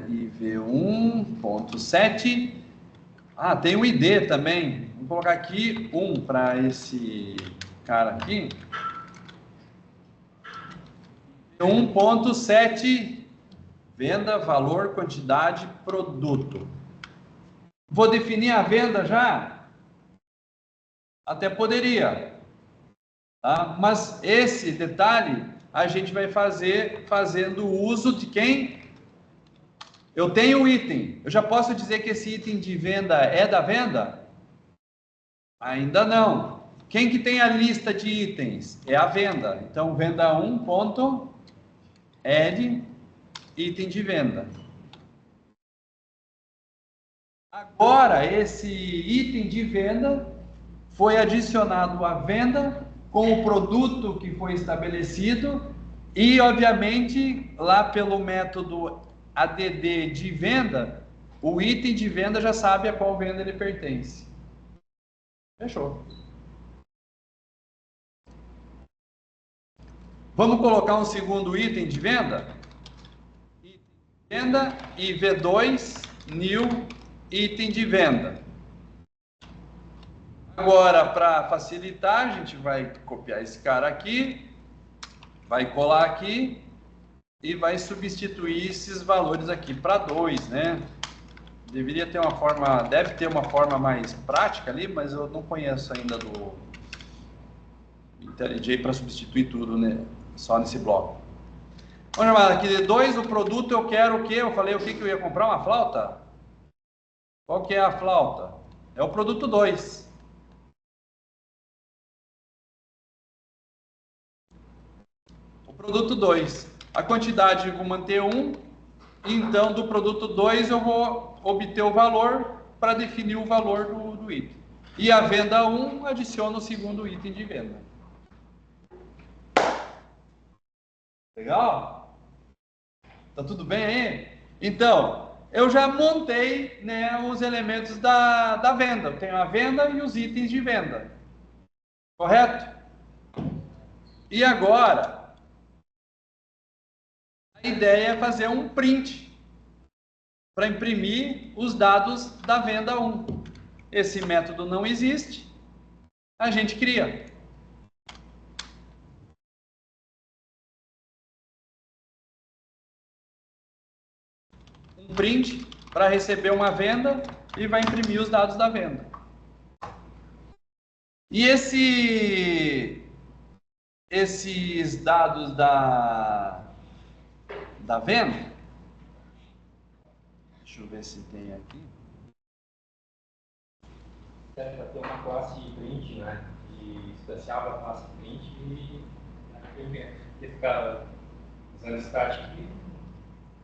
IV1.set. Tem o ID também. Vou colocar aqui 1 para esse cara aqui. 1.7, venda, valor, quantidade, produto. Vou definir a venda já? Até poderia, tá? Mas esse detalhe a gente vai fazer fazendo uso de quem? Eu tenho um item. Eu já posso dizer que esse item de venda é da venda? Ainda não. Quem que tem a lista de itens? É a venda. Então, venda 1.add item de venda. Agora, esse item de venda foi adicionado à venda com o produto que foi estabelecido e, obviamente, lá pelo método ADD de venda, o item de venda já sabe a qual venda ele pertence. Fechou. Vamos colocar um segundo item de venda? Item de venda e V2 new item de venda. Agora, para facilitar, a gente vai copiar esse cara aqui, vai colar aqui e vai substituir esses valores aqui para 2, né? Deveria ter uma forma, deve ter uma forma mais prática ali, mas eu não conheço ainda do IntelliJ para substituir tudo, né? Só nesse bloco. Vamos chamar aqui de 2, o produto eu quero o quê? Eu falei o que eu ia comprar? Uma flauta? Qual que é a flauta? É o produto 2. O produto 2. A quantidade eu vou manter 1. Então, do produto 2 eu vou obter o valor para definir o valor do item. E a venda 1 adiciona o segundo item de venda. Legal? Tá tudo bem aí? Então, eu já montei, né, os elementos da venda. Eu tenho a venda e os itens de venda. Correto? E agora, a ideia é fazer um print para imprimir os dados da venda 1. Esse método não existe, a gente cria. Um print para receber uma venda e vai imprimir os dados da venda. E esses dados da venda, deixa eu ver se tem aqui. Serve para ter uma classe de print, né? E especial da classe print e ficar usando static.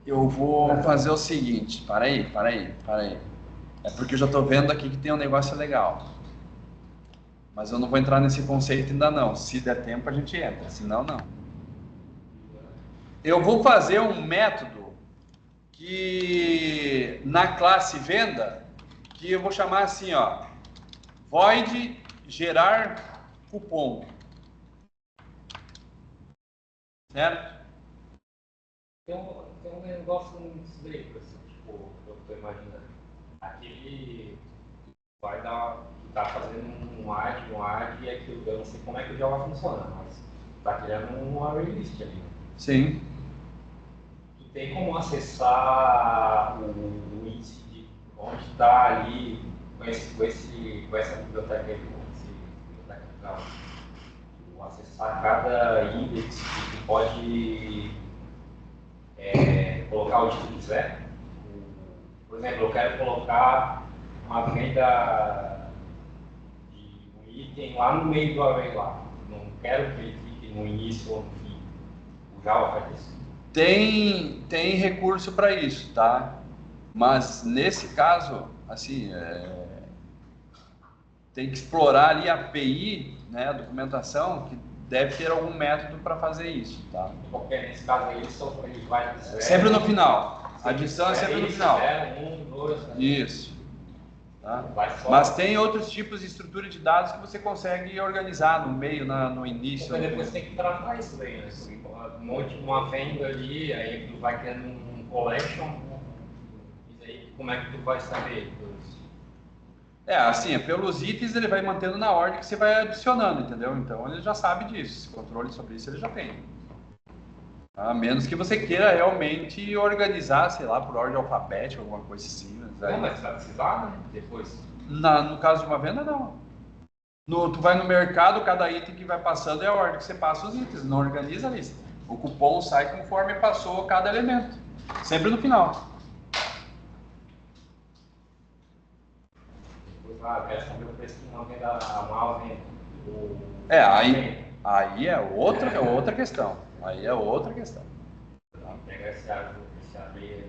Eu vou fazer o seguinte, para aí. É porque eu já estou vendo aqui que tem um negócio legal. Mas eu não vou entrar nesse conceito ainda não. Se der tempo a gente entra, senão não. Eu vou fazer um método que na classe venda, que eu vou chamar assim, ó, void gerar cupom. Certo? Tem um negócio nisso daí, tipo, eu estou imaginando. Aquele vai dar, tá fazendo um ad e aquilo, eu não sei como é que o Java funciona, mas tá criando um array list ali. Né? Sim. Tu tem como acessar o índice de onde está ali com essa biblioteca aí, com essa biblioteca Java? Acessar cada índice que tu pode colocar o que tu quiser. Por exemplo, eu quero colocar uma venda de um item lá no meio do array lá. Não quero que ele fique no início ou no fim. O Java faz isso. Tem recurso para isso, tá? Mas nesse caso, assim, tem que explorar ali a API, né, a documentação, que deve ter algum método para fazer isso, tá? Porque nesse caso aí, ele vai dizer, sempre no final. A adição é sempre no final. 1, 2, 3. Isso. Tá? Mas tem outros tipos de estrutura de dados que você consegue organizar no meio, no início. Porque depois tem que tratar isso daí, né? Monte uma venda ali, aí tu vai criando um collection, e aí como é que tu vai saber? Assim, pelos itens ele vai mantendo na ordem que você vai adicionando, entendeu? Então ele já sabe disso, esse controle sobre isso ele já tem. A menos que você queira realmente organizar, sei lá, por ordem alfabética, alguma coisa assim. Mas vai precisar, né? Depois. No caso de uma venda, não. Tu vai no mercado, cada item que vai passando é a ordem que você passa os itens, não organiza a lista. O cupom sai conforme passou cada elemento, sempre no final. Quero saber o preço que uma venda anual vende. Aí é outra questão. Aí é outra questão. Pegar esse areia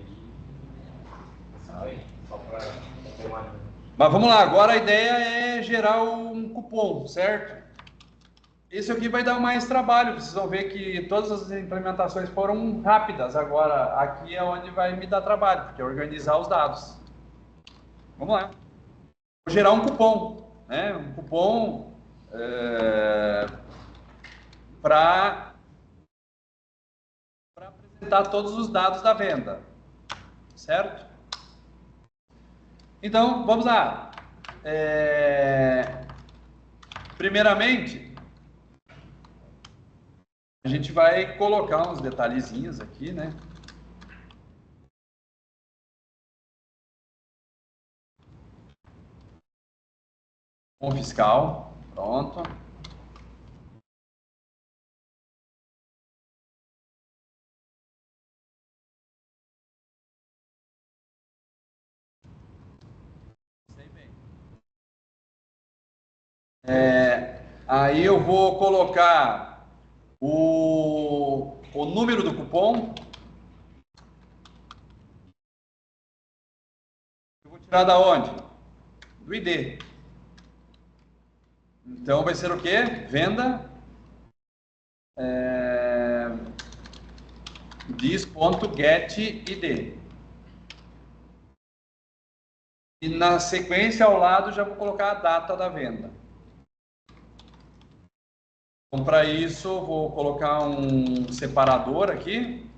aí, só para ter uma... Mas vamos lá, agora a ideia é gerar um cupom, certo? Isso aqui vai dar mais trabalho, vocês vão ver que todas as implementações foram rápidas. Agora, aqui é onde vai me dar trabalho, porque é organizar os dados. Vamos lá. Vou gerar um cupom, né? Um cupom para apresentar todos os dados da venda, certo? Então, vamos lá. Primeiramente, a gente vai colocar uns detalhezinhos aqui, né? Com fiscal, pronto. Aí eu vou colocar o número do cupom. Eu vou tirar da onde? Do ID. Então vai ser o quê? Venda this.getID. E na sequência ao lado já vou colocar a data da venda. Então, para isso, vou colocar um separador aqui.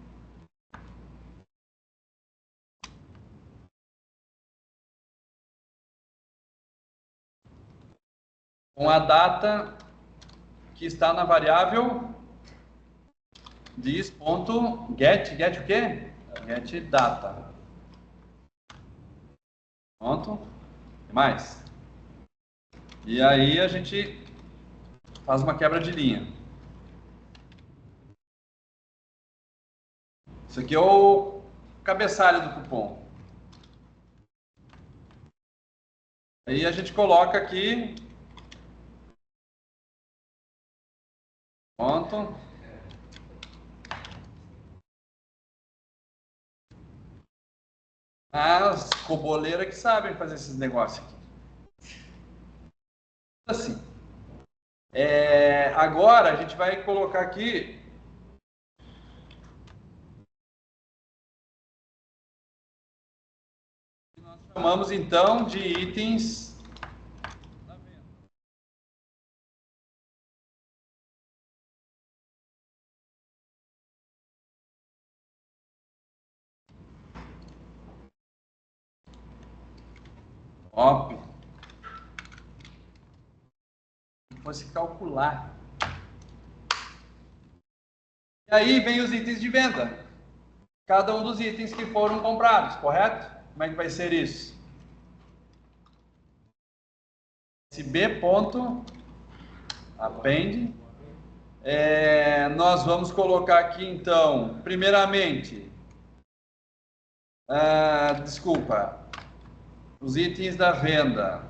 Com a data que está na variável this.get, get o quê? Get data. Pronto. O que mais? E aí a gente faz uma quebra de linha. Isso aqui é o cabeçalho do cupom. Aí a gente coloca aqui. Pronto. As coboleiras que sabem fazer esses negócios aqui. Assim. Agora a gente vai colocar aqui nós chamamos então de itens da venda. Top. Fosse calcular. E aí vem os itens de venda. Cada um dos itens que foram comprados, correto? Como é que vai ser isso? sb.append. Nós vamos colocar aqui então, primeiramente, os itens da venda.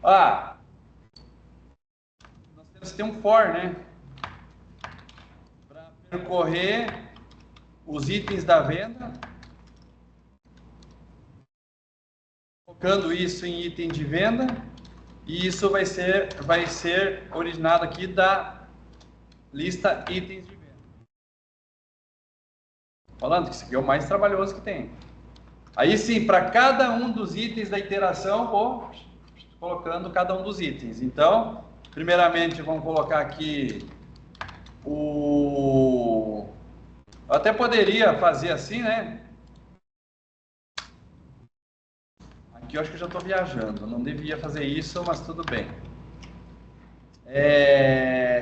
Nós temos que ter um for, né? Para percorrer os itens da venda, colocando isso em item de venda, e isso vai ser originado aqui da lista itens de venda. Falando que isso aqui é o mais trabalhoso que tem. Aí sim, para cada um dos itens da iteração, vou colocando cada um dos itens. Então, primeiramente, vamos colocar aqui eu até poderia fazer assim, né? aqui eu acho que eu já estou viajando. Não devia fazer isso, mas tudo bem.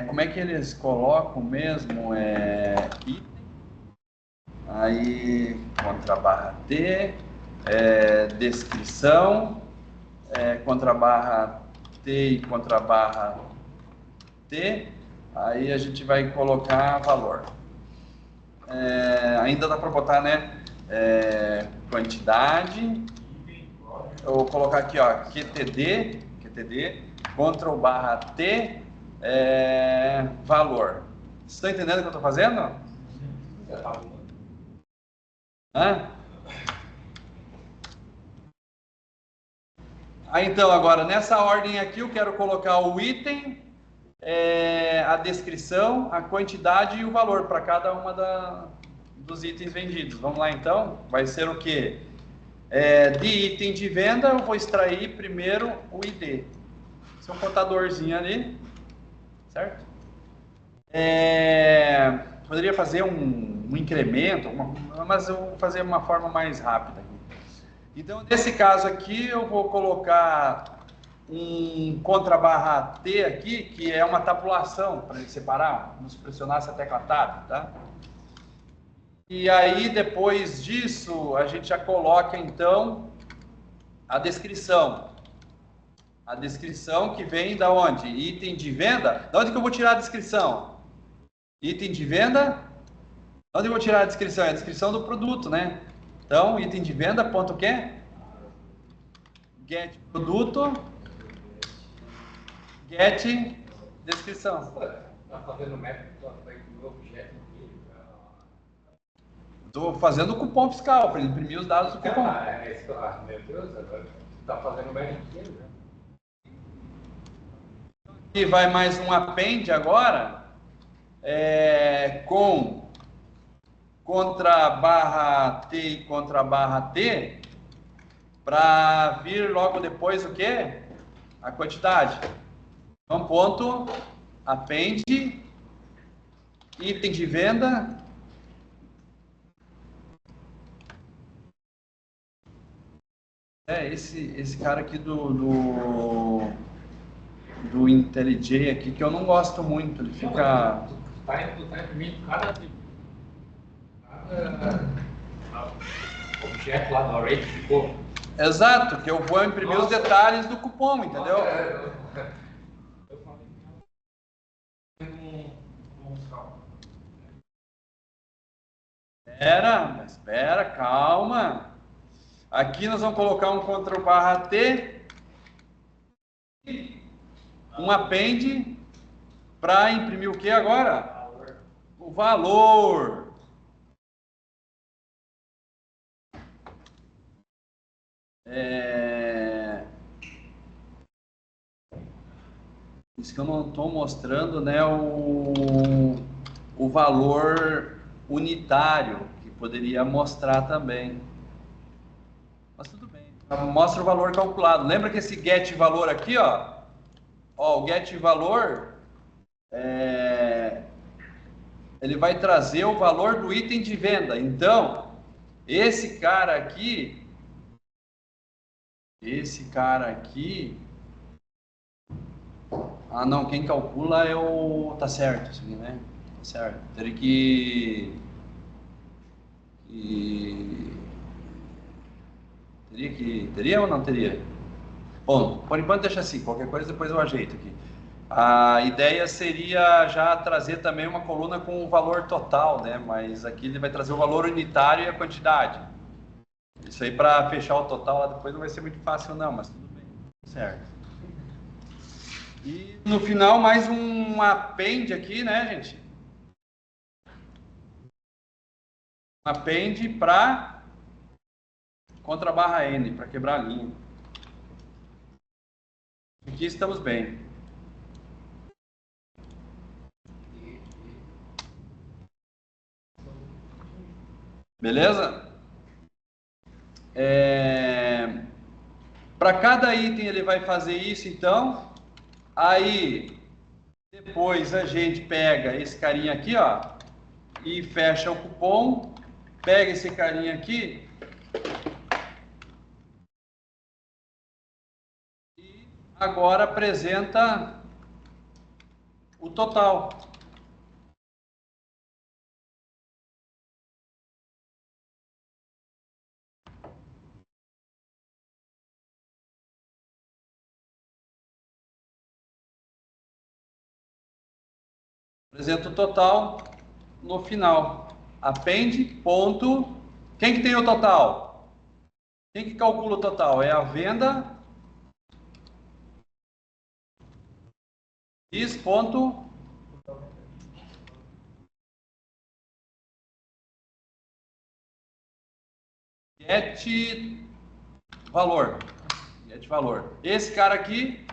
Como é que eles colocam mesmo? Item. Aí, contra barra T, descrição, contra barra T e contra barra T. Aí a gente vai colocar valor. Ainda dá para botar, né? Quantidade. Eu vou colocar aqui, ó, QTD, Ctrl barra T, valor. Vocês estão entendendo o que eu estou fazendo? Hã? Então, agora, nessa ordem aqui, eu quero colocar o item, a descrição, a quantidade e o valor para cada uma dos itens vendidos. Vamos lá, então? Vai ser o quê? De item de venda, eu vou extrair primeiro o ID. Esse é um contadorzinho ali, certo? Poderia fazer um incremento, mas eu vou fazer uma forma mais rápida. Então, nesse caso aqui, eu vou colocar um contra barra T aqui, que é uma tabulação, para ele separar, vamos pressionar essa tecla Tab, tá? E aí, depois disso, a gente já coloca, então, a descrição. A descrição que vem da onde? Item de venda. Da onde que eu vou tirar a descrição? Item de venda. Da onde eu vou tirar a descrição? É a descrição do produto, né? Então, item de venda, ponto o quê? Get produto. Get descrição. Está fazendo o método do objeto aqui. Estou fazendo o cupom fiscal, para imprimir os dados do cupom. Meu Deus, agora está fazendo o método aqui, né? E vai mais um append agora, com contra barra T e contra barra T, para vir logo depois o quê? A quantidade. Então, ponto, append, item de venda, esse cara aqui do IntelliJ aqui, que eu não gosto muito, ele fica... Tu tá imprimindo cada objeto lá no array que ficou. Exato, que eu vou imprimir os detalhes do cupom, entendeu? Espera, calma. Aqui nós vamos colocar um Ctrl barra T, um append, para imprimir o que agora? O valor. Isso que eu não estou mostrando, né, o valor unitário, que poderia mostrar também. Mas tudo bem. Mostra o valor calculado. Lembra que esse get valor aqui, ó, o get valor, ele vai trazer o valor do item de venda. Então, esse cara aqui, não, quem calcula é o... Tá certo, assim, né? Tá certo. Teria Teria ou não teria? Bom, por enquanto deixa assim, qualquer coisa depois eu ajeito aqui. A ideia seria já trazer também uma coluna com o valor total, né? Mas aqui ele vai trazer o valor unitário e a quantidade. Isso aí para fechar o total lá depois não vai ser muito fácil não, mas tudo bem, certo. E no final mais um append aqui, né, gente? Um append para contra barra N, para quebrar a linha. Aqui estamos bem. Beleza? Para cada item ele vai fazer isso, então. Aí, depois a gente pega esse carinha aqui, ó, e fecha o cupom. Pega esse carinha aqui agora apresenta o total. Apresenta o total no final. Append, ponto. Quem que tem o total? Quem que calcula o total? É a venda. Is, ponto. Get valor. Get valor. Esse cara aqui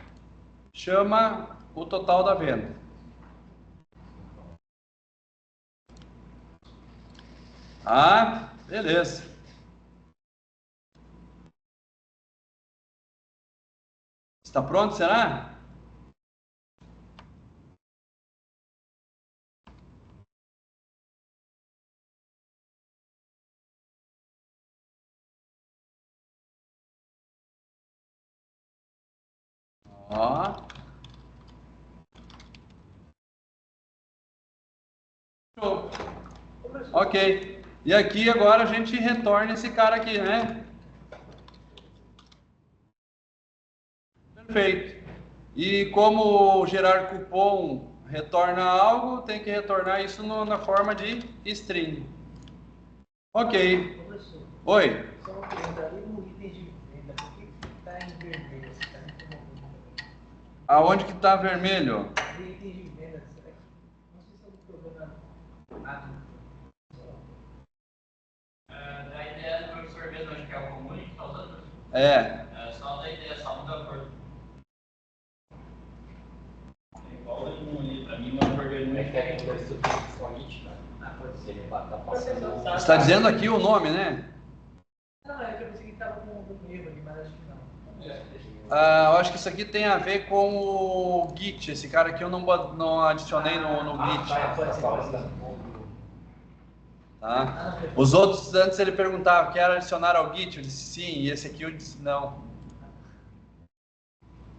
chama o total da venda. Ah, beleza. Está pronto, será? Ó. Show. Ok. E aqui agora a gente retorna esse cara aqui, né? Perfeito. E como gerar cupom retorna algo, tem que retornar isso na forma de string. Ok. Professor, Oi. só uma pergunta ali no item de venda, por que está em vermelho? Você está incomodando? Aonde que está vermelho? No item de venda, será que... Não sei se eu estou problema nada. Da ideia do professor mesmo, acho que é o comum que está usando. É. Só da ideia, só muda a cor. É igual ali, pra mim, uma pergunta É que a gente estrutura fonológica, pode ser, ele tá passando. Você está dizendo aqui o nome, né? Não, é que eu pensei que estava com algum erro ali, mas acho que não. Eu acho que isso aqui tem a ver com o Git. Esse cara aqui eu não adicionei no Git. Tá? Os outros, antes ele perguntava, quer adicionar ao Git? Eu disse sim, e esse aqui eu disse não.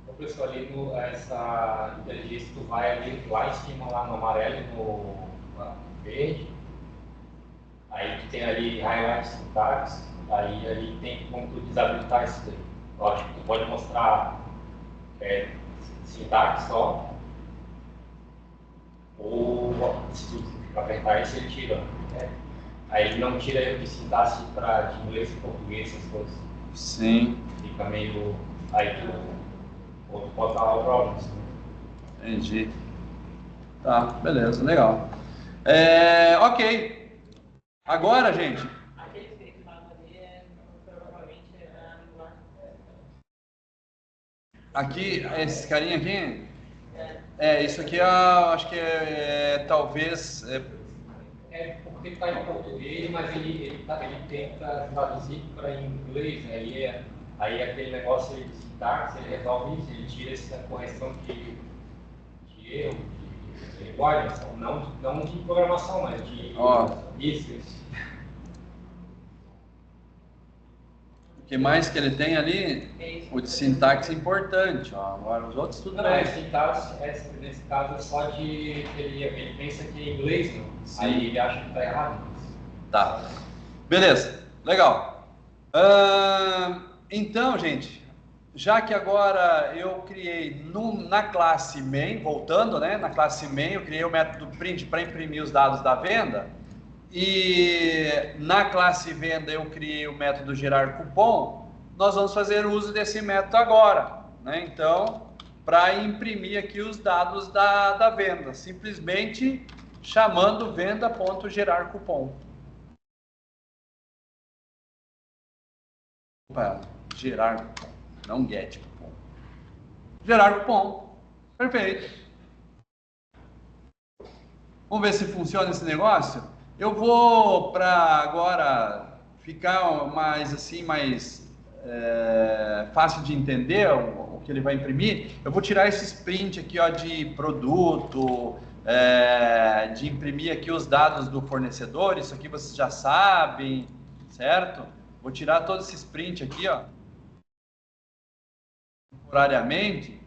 O pessoal ali, essa inteligência, tu vai ali lá em cima, lá no amarelo e no verde. Aí tu tem ali highlight syntax, aí ali tem como tu desabilitar isso daí. Lógico, tu pode mostrar sintaxe só, ou se tu apertar isso ele tira. Aí ele não tira de sintaxe de inglês e português, essas coisas. Sim. Fica meio. Aí tu pode falar o problema. Entendi. Tá, beleza, legal. Ok. Agora, gente. Aquele feito ali provavelmente Angular. Aqui, esse carinha aqui. Isso aqui acho que talvez. Porque está em português, mas ele tenta traduzir para inglês, né? Aí aquele negócio de sintaxe, ele resolve isso, ele tira essa correção de erro, de linguagem, não de programação, mas de isso. O que mais que ele tem ali? O de sintaxe é importante. Ó. Agora os outros tudo Não, bem. sintaxe, nesse caso, é só de. Ele pensa que é inglês, não? Sim. Aí ele acha que está errado. Tá. Beleza, legal. Então, gente, já que agora eu criei na classe main, voltando, né? Na classe main eu criei o método print para imprimir os dados da venda. E na classe venda eu criei o método gerar cupom. Nós vamos fazer uso desse método agora, né? Então, para imprimir aqui os dados da venda, simplesmente chamando venda.gerar cupom. Opa, gerar cupom, não get cupom. Gerar cupom, perfeito. Vamos ver se funciona esse negócio? Eu vou para agora ficar mais fácil de entender o que ele vai imprimir. Eu vou tirar esse sprint aqui de produto, de imprimir aqui os dados do fornecedor. Isso aqui vocês já sabem, certo? Vou tirar todo esse sprint aqui, ó. temporariamente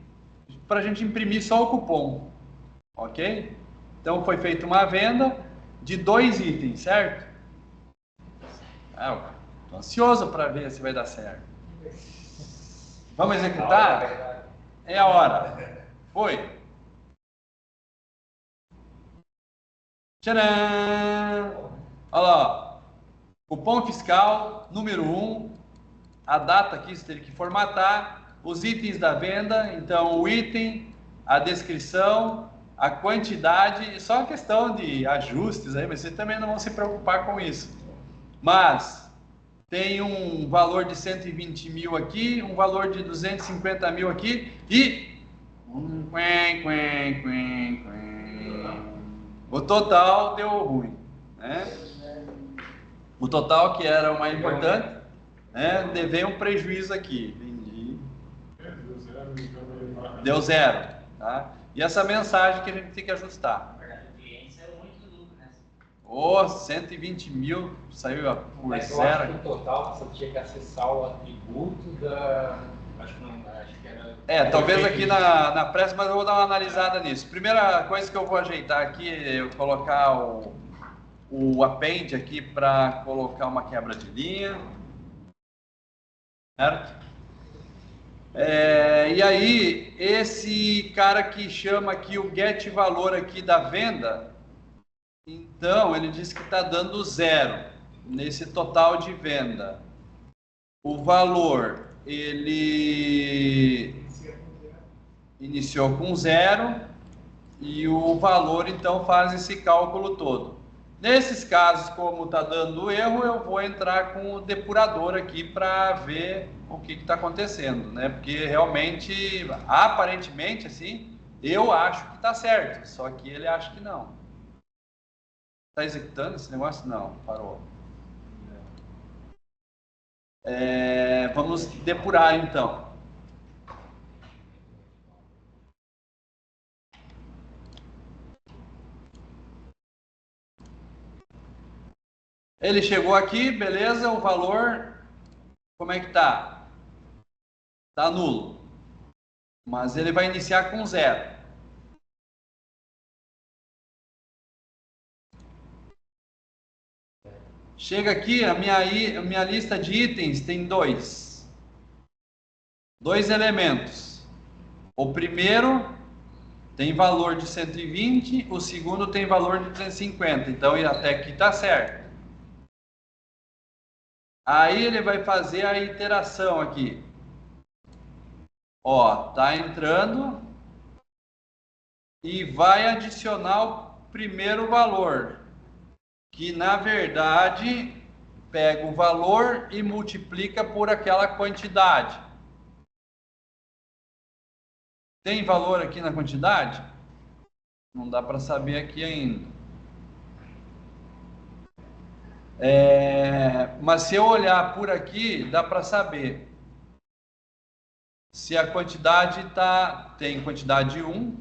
para a gente imprimir só o cupom, ok? Então foi feita uma venda de 2 itens, certo? Estou ansioso para ver se vai dar certo. Vamos executar? É a hora. Foi. Tcharam! Olha lá, cupom fiscal número 1, a data aqui você teve que formatar, os itens da venda, então o item, a descrição, a quantidade, só uma questão de ajustes aí, mas vocês também não vão se preocupar com isso. Mas tem um valor de 120 mil aqui, um valor de 250 mil aqui e o total deu ruim, né? O total que era o mais importante, né? Levei um prejuízo aqui, vendi, deu 0, tá? E essa mensagem que a gente tem que ajustar. Na verdade, o cliente saiu muito do lucro, né? 120 mil saiu por Mas eu 0. acho que no total você tinha que acessar o atributo da... Acho que era... Talvez aqui na pressa, mas eu vou dar uma analisada nisso. Primeira coisa que eu vou ajeitar aqui é eu colocar o append aqui para colocar uma quebra de linha, certo? E aí, esse cara que chama aqui o get valor aqui da venda, então ele diz que está dando 0 nesse total de venda. O valor, ele iniciou com 0 e o valor então faz esse cálculo todo. Nesses casos, como está dando erro, eu vou entrar com o depurador aqui para ver o que está acontecendo, né? Porque realmente, aparentemente, assim, eu acho que está certo, só que ele acha que não. Está executando esse negócio? Não, parou. Vamos depurar então. Ele chegou aqui, beleza, o valor, como é que tá? Tá nulo. Mas ele vai iniciar com 0. Chega aqui, a minha lista de itens tem 2 elementos. O primeiro tem valor de 120, o segundo tem valor de 250. Então até aqui tá certo. Aí ele vai fazer a iteração aqui. Ó, tá entrando e vai adicionar o primeiro valor, que na verdade pega o valor e multiplica por aquela quantidade. Tem valor aqui na quantidade? Não dá para saber aqui ainda. Mas se eu olhar por aqui, dá para saber se a quantidade tem quantidade 1.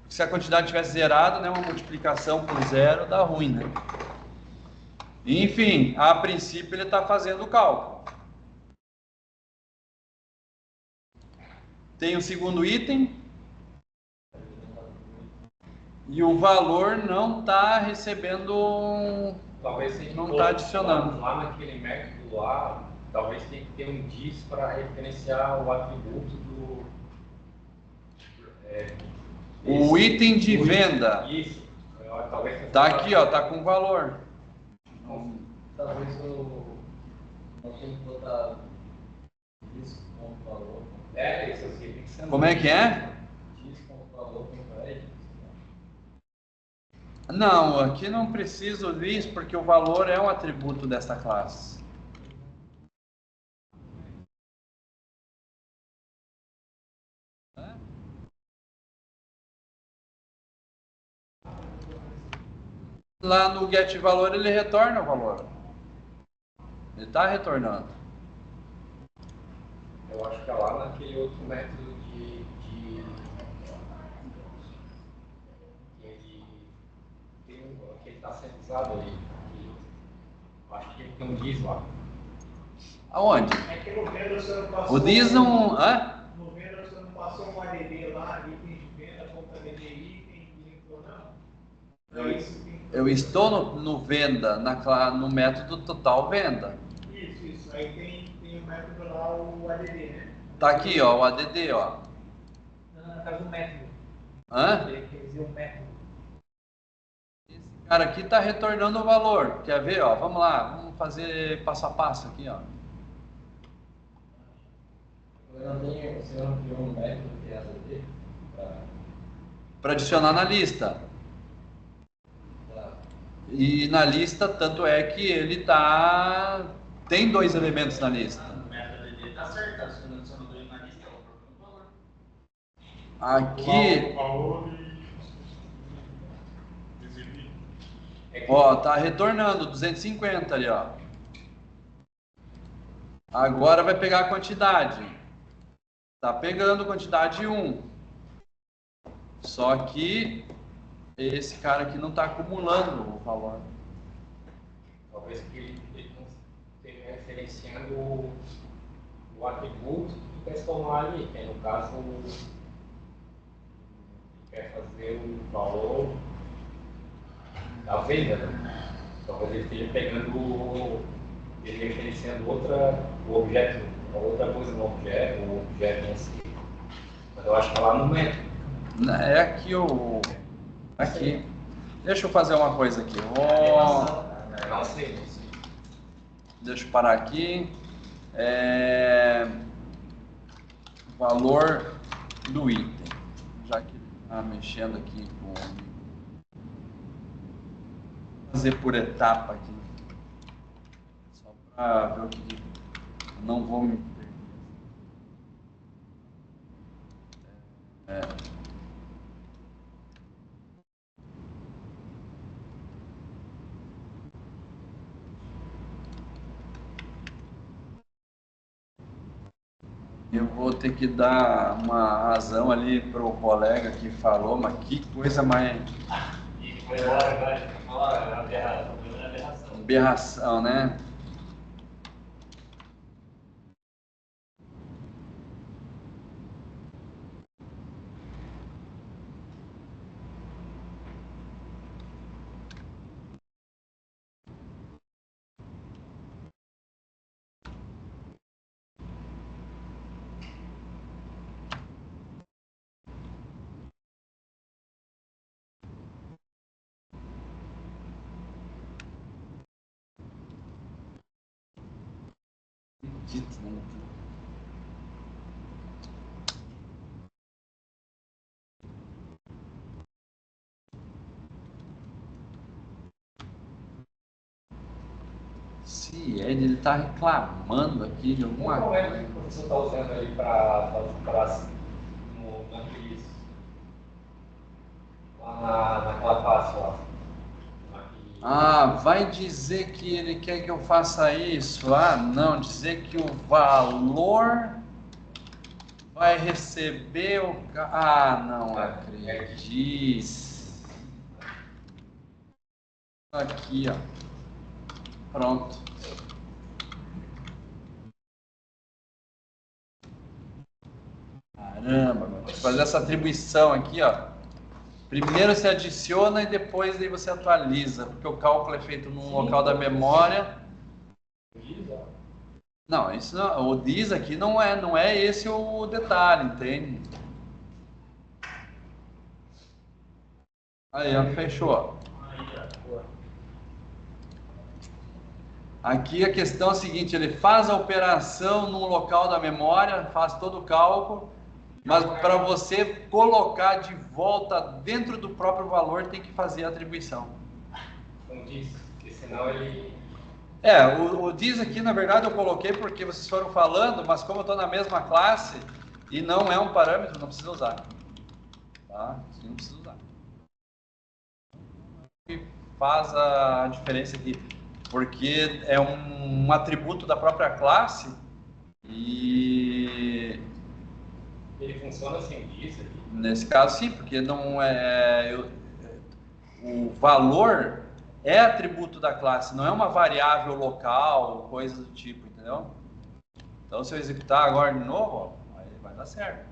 Se a quantidade tivesse zerada, né, uma multiplicação por 0 dá ruim, né? Enfim, a princípio ele está fazendo o cálculo. Tem o segundo item. E o valor não está recebendo... Talvez não está adicionando. Lá naquele método lá, talvez tenha que ter um diz para referenciar o atributo do... o item de venda. Isso. Talvez tá aqui, ó, tá com valor. Talvez nós temos que botar isso como valor. Isso assim, tem que ser. Como é que é? Isso como valor com crédito. Não, aqui não preciso disso porque o valor é um atributo dessa classe. Lá no getValor ele retorna o valor. Ele está retornando. Eu acho que é lá naquele outro método que ele está sendo usado ali. Eu acho que ele tem um diz lá. Aonde? É que no venda você não passou. O DIS não... Hã? No venda você não passou um ADD lá, item de venda, compra ADD item, ou não? É isso que... Eu estou no venda, no método total venda. Isso. Aí tem o método lá, o ADD, né? Tá aqui, ó, o ADD, ó. Não, no caso do método. Hã? Ele quer dizer o método. Esse cara aqui está retornando o valor. Quer ver, ó? Vamos lá, vamos fazer passo a passo aqui, ó. Você não criou um método que é ADD Para adicionar na lista. E na lista, tanto é que ele tem 2 elementos na lista. O método dele tá certo, tá adicionando 2 na lista, ela procura o valor. Aqui, O valor e exibir. ó, tá retornando 250 ali, ó. Agora vai pegar a quantidade. Tá pegando quantidade 1. Só que esse cara aqui não está acumulando o valor. Talvez que ele não esteja referenciando o atributo que quer somar ali, que é, no caso, quer fazer o valor da venda, né? Talvez ele esteja pegando, ele referenciando o objeto, outra coisa no objeto, o objeto em si. Mas eu acho que é lá no método. É aqui o... Aqui. Deixa eu fazer uma coisa aqui. Não sei. Deixa eu parar aqui. Valor do item. Já que está mexendo aqui com... Vou fazer por etapa aqui. Só para ver o que... Não vou me perder. Eu vou ter que dar uma razão ali para o colega que falou, mas que coisa mais... E foi embora agora, fala aberração. Aberração, né? Se ele está reclamando aqui de alguma Qual coisa. é que o professor está usando aí para naqueles, lá naquela classe lá? Ah, vai dizer que ele quer que eu faça isso? Ah, não, dizer que o valor vai receber o... Ah, não acredito. Aqui, ó. Pronto. Caramba, vou fazer essa atribuição aqui, ó. Primeiro você adiciona e depois aí você atualiza, porque o cálculo é feito num local da memória. Não, isso não, o DIS aqui não é esse o detalhe, entende? Aí, ó, fechou. Aqui a questão é a seguinte, ele faz a operação num local da memória, faz todo o cálculo, mas para você colocar de volta dentro do próprio valor tem que fazer a atribuição. Como disse, porque senão ele... O DIS aqui na verdade eu coloquei porque vocês foram falando, mas como eu estou na mesma classe e não é um parâmetro, não precisa usar. Tá? Não precisa usar. Faz a diferença aqui, porque é um atributo da própria classe e... Ele funciona sem DIS aqui? Nesse caso sim, porque não o valor é atributo da classe, não é uma variável local, coisa do tipo, entendeu? Então, se eu executar agora de novo, ó, aí vai dar certo.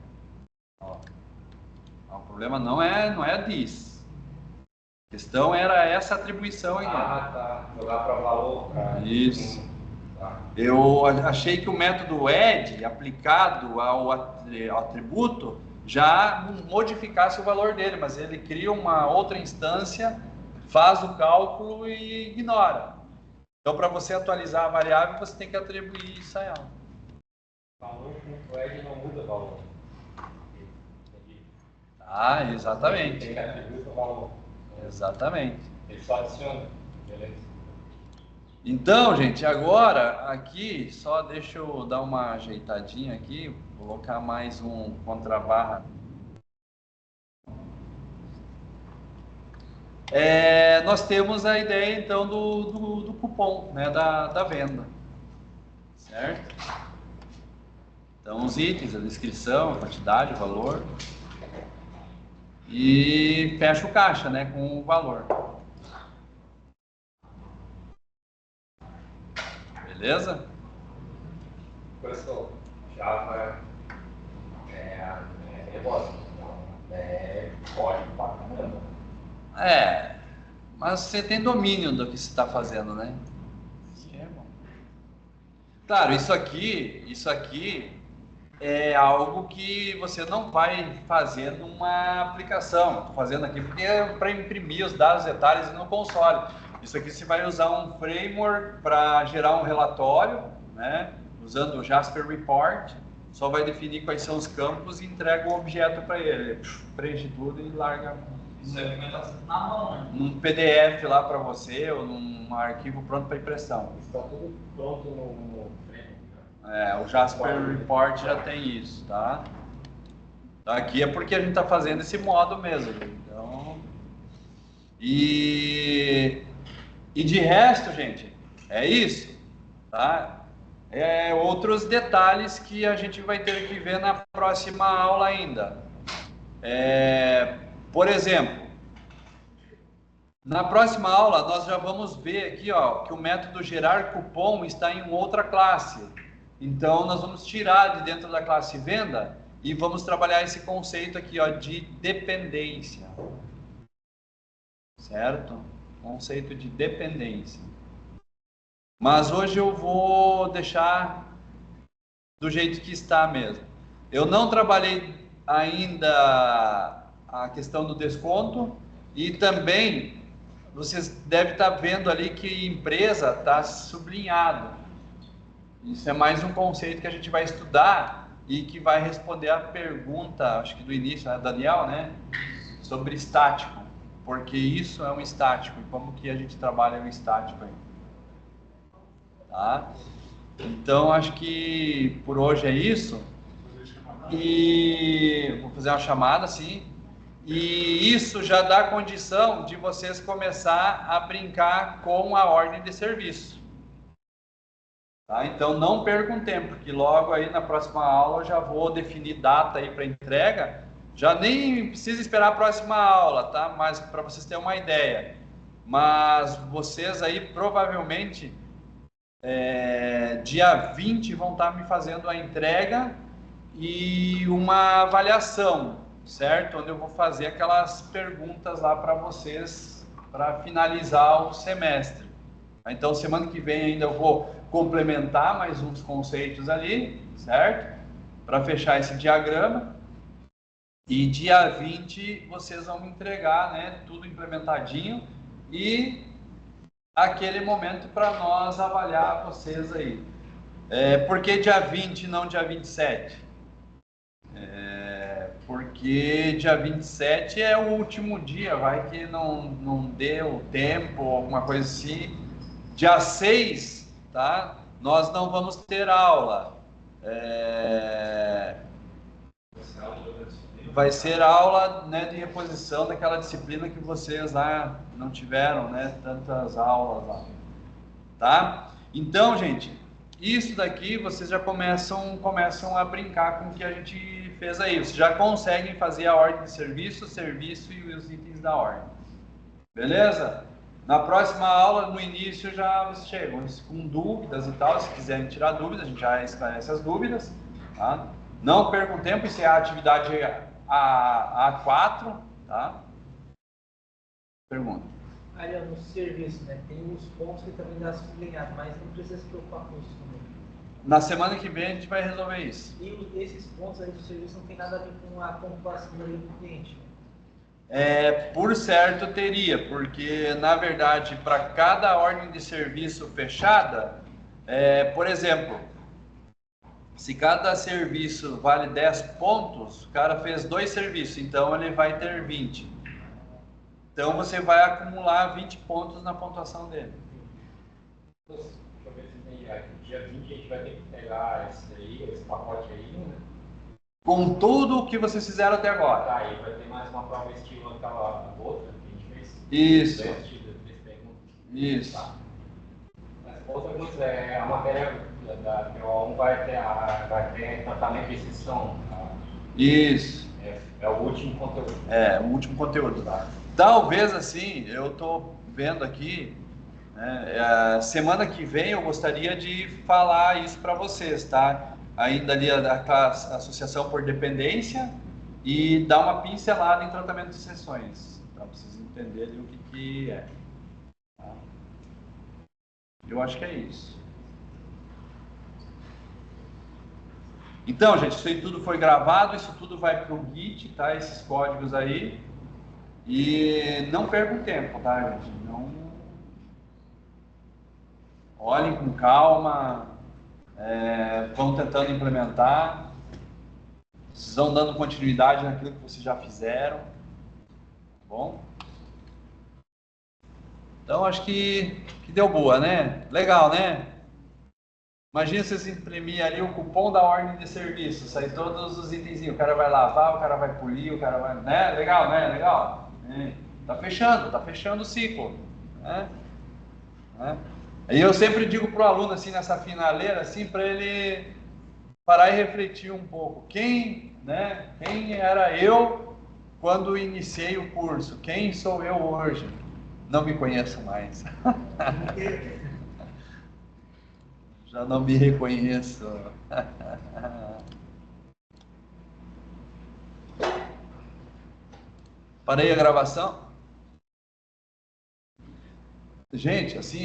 Ó. O problema não é this. A questão era essa atribuição aí. Ah, tá. Jogar para valor. Isso. Eu achei que o método add aplicado ao atributo já modificasse o valor dele, mas ele cria uma outra instância, faz o cálculo e ignora. Então, para você atualizar a variável, você tem que atribuir isso a ela. Valor.add não muda valor. Ah, exatamente. Tem que atribuir o valor. Exatamente. Ele só adiciona. Beleza. Então, gente, agora aqui, só deixa eu dar uma ajeitadinha aqui, colocar mais um contrabarra. Nós temos a ideia, então, do cupom, né, da venda, certo? Então, os itens, a descrição, a quantidade, o valor, e fecha o caixa, né, com o valor. Beleza? Professor, Java negócio. Código pra caramba. Mas você tem domínio do que você está fazendo, né? É bom. Claro, isso aqui é algo que você não vai fazer numa aplicação. Estou fazendo aqui porque é para imprimir os dados, detalhes no console. Isso aqui você vai usar um framework para gerar um relatório, né? Usando o Jasper Report, só vai definir quais são os campos e entrega o objeto para ele. Ele preenche tudo e larga. Isso é implementação na mão, né? Num PDF lá para você ou num arquivo pronto para impressão. Está tudo pronto no framework. O Jasper Report já tem isso, tá? Então, aqui é porque a gente está fazendo esse modo mesmo. Então, e de resto, gente, é isso, tá? Outros detalhes que a gente vai ter que ver na próxima aula ainda. Por exemplo, na próxima aula nós já vamos ver aqui, ó, que o método gerar cupom está em outra classe. Então nós vamos tirar de dentro da classe venda e vamos trabalhar esse conceito aqui, ó, de dependência. Certo? Conceito de dependência. Mas hoje eu vou deixar do jeito que está mesmo. Eu não trabalhei ainda a questão do desconto e também vocês devem estar vendo ali que empresa está sublinhado. Isso é mais um conceito que a gente vai estudar e que vai responder a pergunta, acho que do início, né, Daniel, né, sobre estático. Porque isso é um estático e como que a gente trabalha o estático aí. Tá? Então, acho que por hoje é isso. E vou fazer uma chamada, sim. E isso já dá condição de vocês começar a brincar com a ordem de serviço. Tá? Então, não percam tempo, porque logo aí na próxima aula eu já vou definir data aí para entrega. Já nem precisa esperar a próxima aula, tá? Mas para vocês terem uma ideia. Mas vocês aí provavelmente dia 20 vão estar me fazendo a entrega e uma avaliação, certo? Onde eu vou fazer aquelas perguntas lá para vocês para finalizar o semestre. Então semana que vem ainda eu vou complementar mais uns conceitos ali, certo? Para fechar esse diagrama. E dia 20 vocês vão me entregar, né, tudo implementadinho e aquele momento para nós avaliar vocês aí. Por que dia 20 e não dia 27? Porque dia 27 é o último dia, vai que não deu tempo, alguma coisa assim. Dia 6, tá? Nós não vamos ter aula. Vai ser aula, né, de reposição daquela disciplina que vocês lá não tiveram, né, tantas aulas lá, tá? Então, gente, isso daqui vocês já começam a brincar com o que a gente fez aí. Vocês já conseguem fazer a ordem de serviço e os itens da ordem. Beleza? Na próxima aula, no início, já vocês chegam com dúvidas e tal. Se quiserem tirar dúvidas, a gente já esclarece as dúvidas. Tá? Não percam tempo, isso é a atividade A4. Tá? Pergunta. Ali no serviço, né? Tem os pontos que também dá sublinhado, mas não precisa se preocupar com isso também. Na semana que vem a gente vai resolver isso. E esses pontos aí do serviço não tem nada a ver com a pontuação do cliente. Por certo teria, porque na verdade para cada ordem de serviço fechada, por exemplo, se cada serviço vale 10 pontos, o cara fez 2 serviços, então ele vai ter 20. Então você vai acumular 20 pontos na pontuação dele. Deixa eu ver se entendi. Aqui, dia 20 a gente vai ter que pegar esse pacote aí, né? Com tudo o que vocês fizeram até agora. Tá, aí vai ter mais uma prova estilo aquela outra que a gente fez. Isso. 10 perguntas. Isso. Tá. Mas outra coisa a matéria da PO1 vai ter tratamento de exceção. Tá? Isso. É o último conteúdo. O último conteúdo. Tá. Talvez assim, eu estou vendo aqui, né, semana que vem eu gostaria de falar isso para vocês, tá? Ainda ali a associação por dependência e dar uma pincelada em tratamento de sessões, para vocês entenderem o que é. Tá? Eu acho que é isso. Então, gente, isso aí tudo foi gravado, isso tudo vai para o Git, tá? Esses códigos aí. E não percam tempo, tá, gente? Não... Olhem com calma, vão tentando implementar, vocês vão dando continuidade naquilo que vocês já fizeram, tá bom? Então, acho que deu boa, né? Legal, né? Imagina vocês imprimir ali o cupom da ordem de serviço, sair todos os itens, o cara vai lavar, o cara vai polir, o cara vai... né? Legal, né? Legal. Tá fechando o ciclo, né? E eu sempre digo pro aluno assim nessa finaleira assim para ele parar e refletir um pouco. Quem era eu quando iniciei o curso? Quem sou eu hoje? Não me conheço mais. Já não me reconheço. Parei a gravação. Gente, assim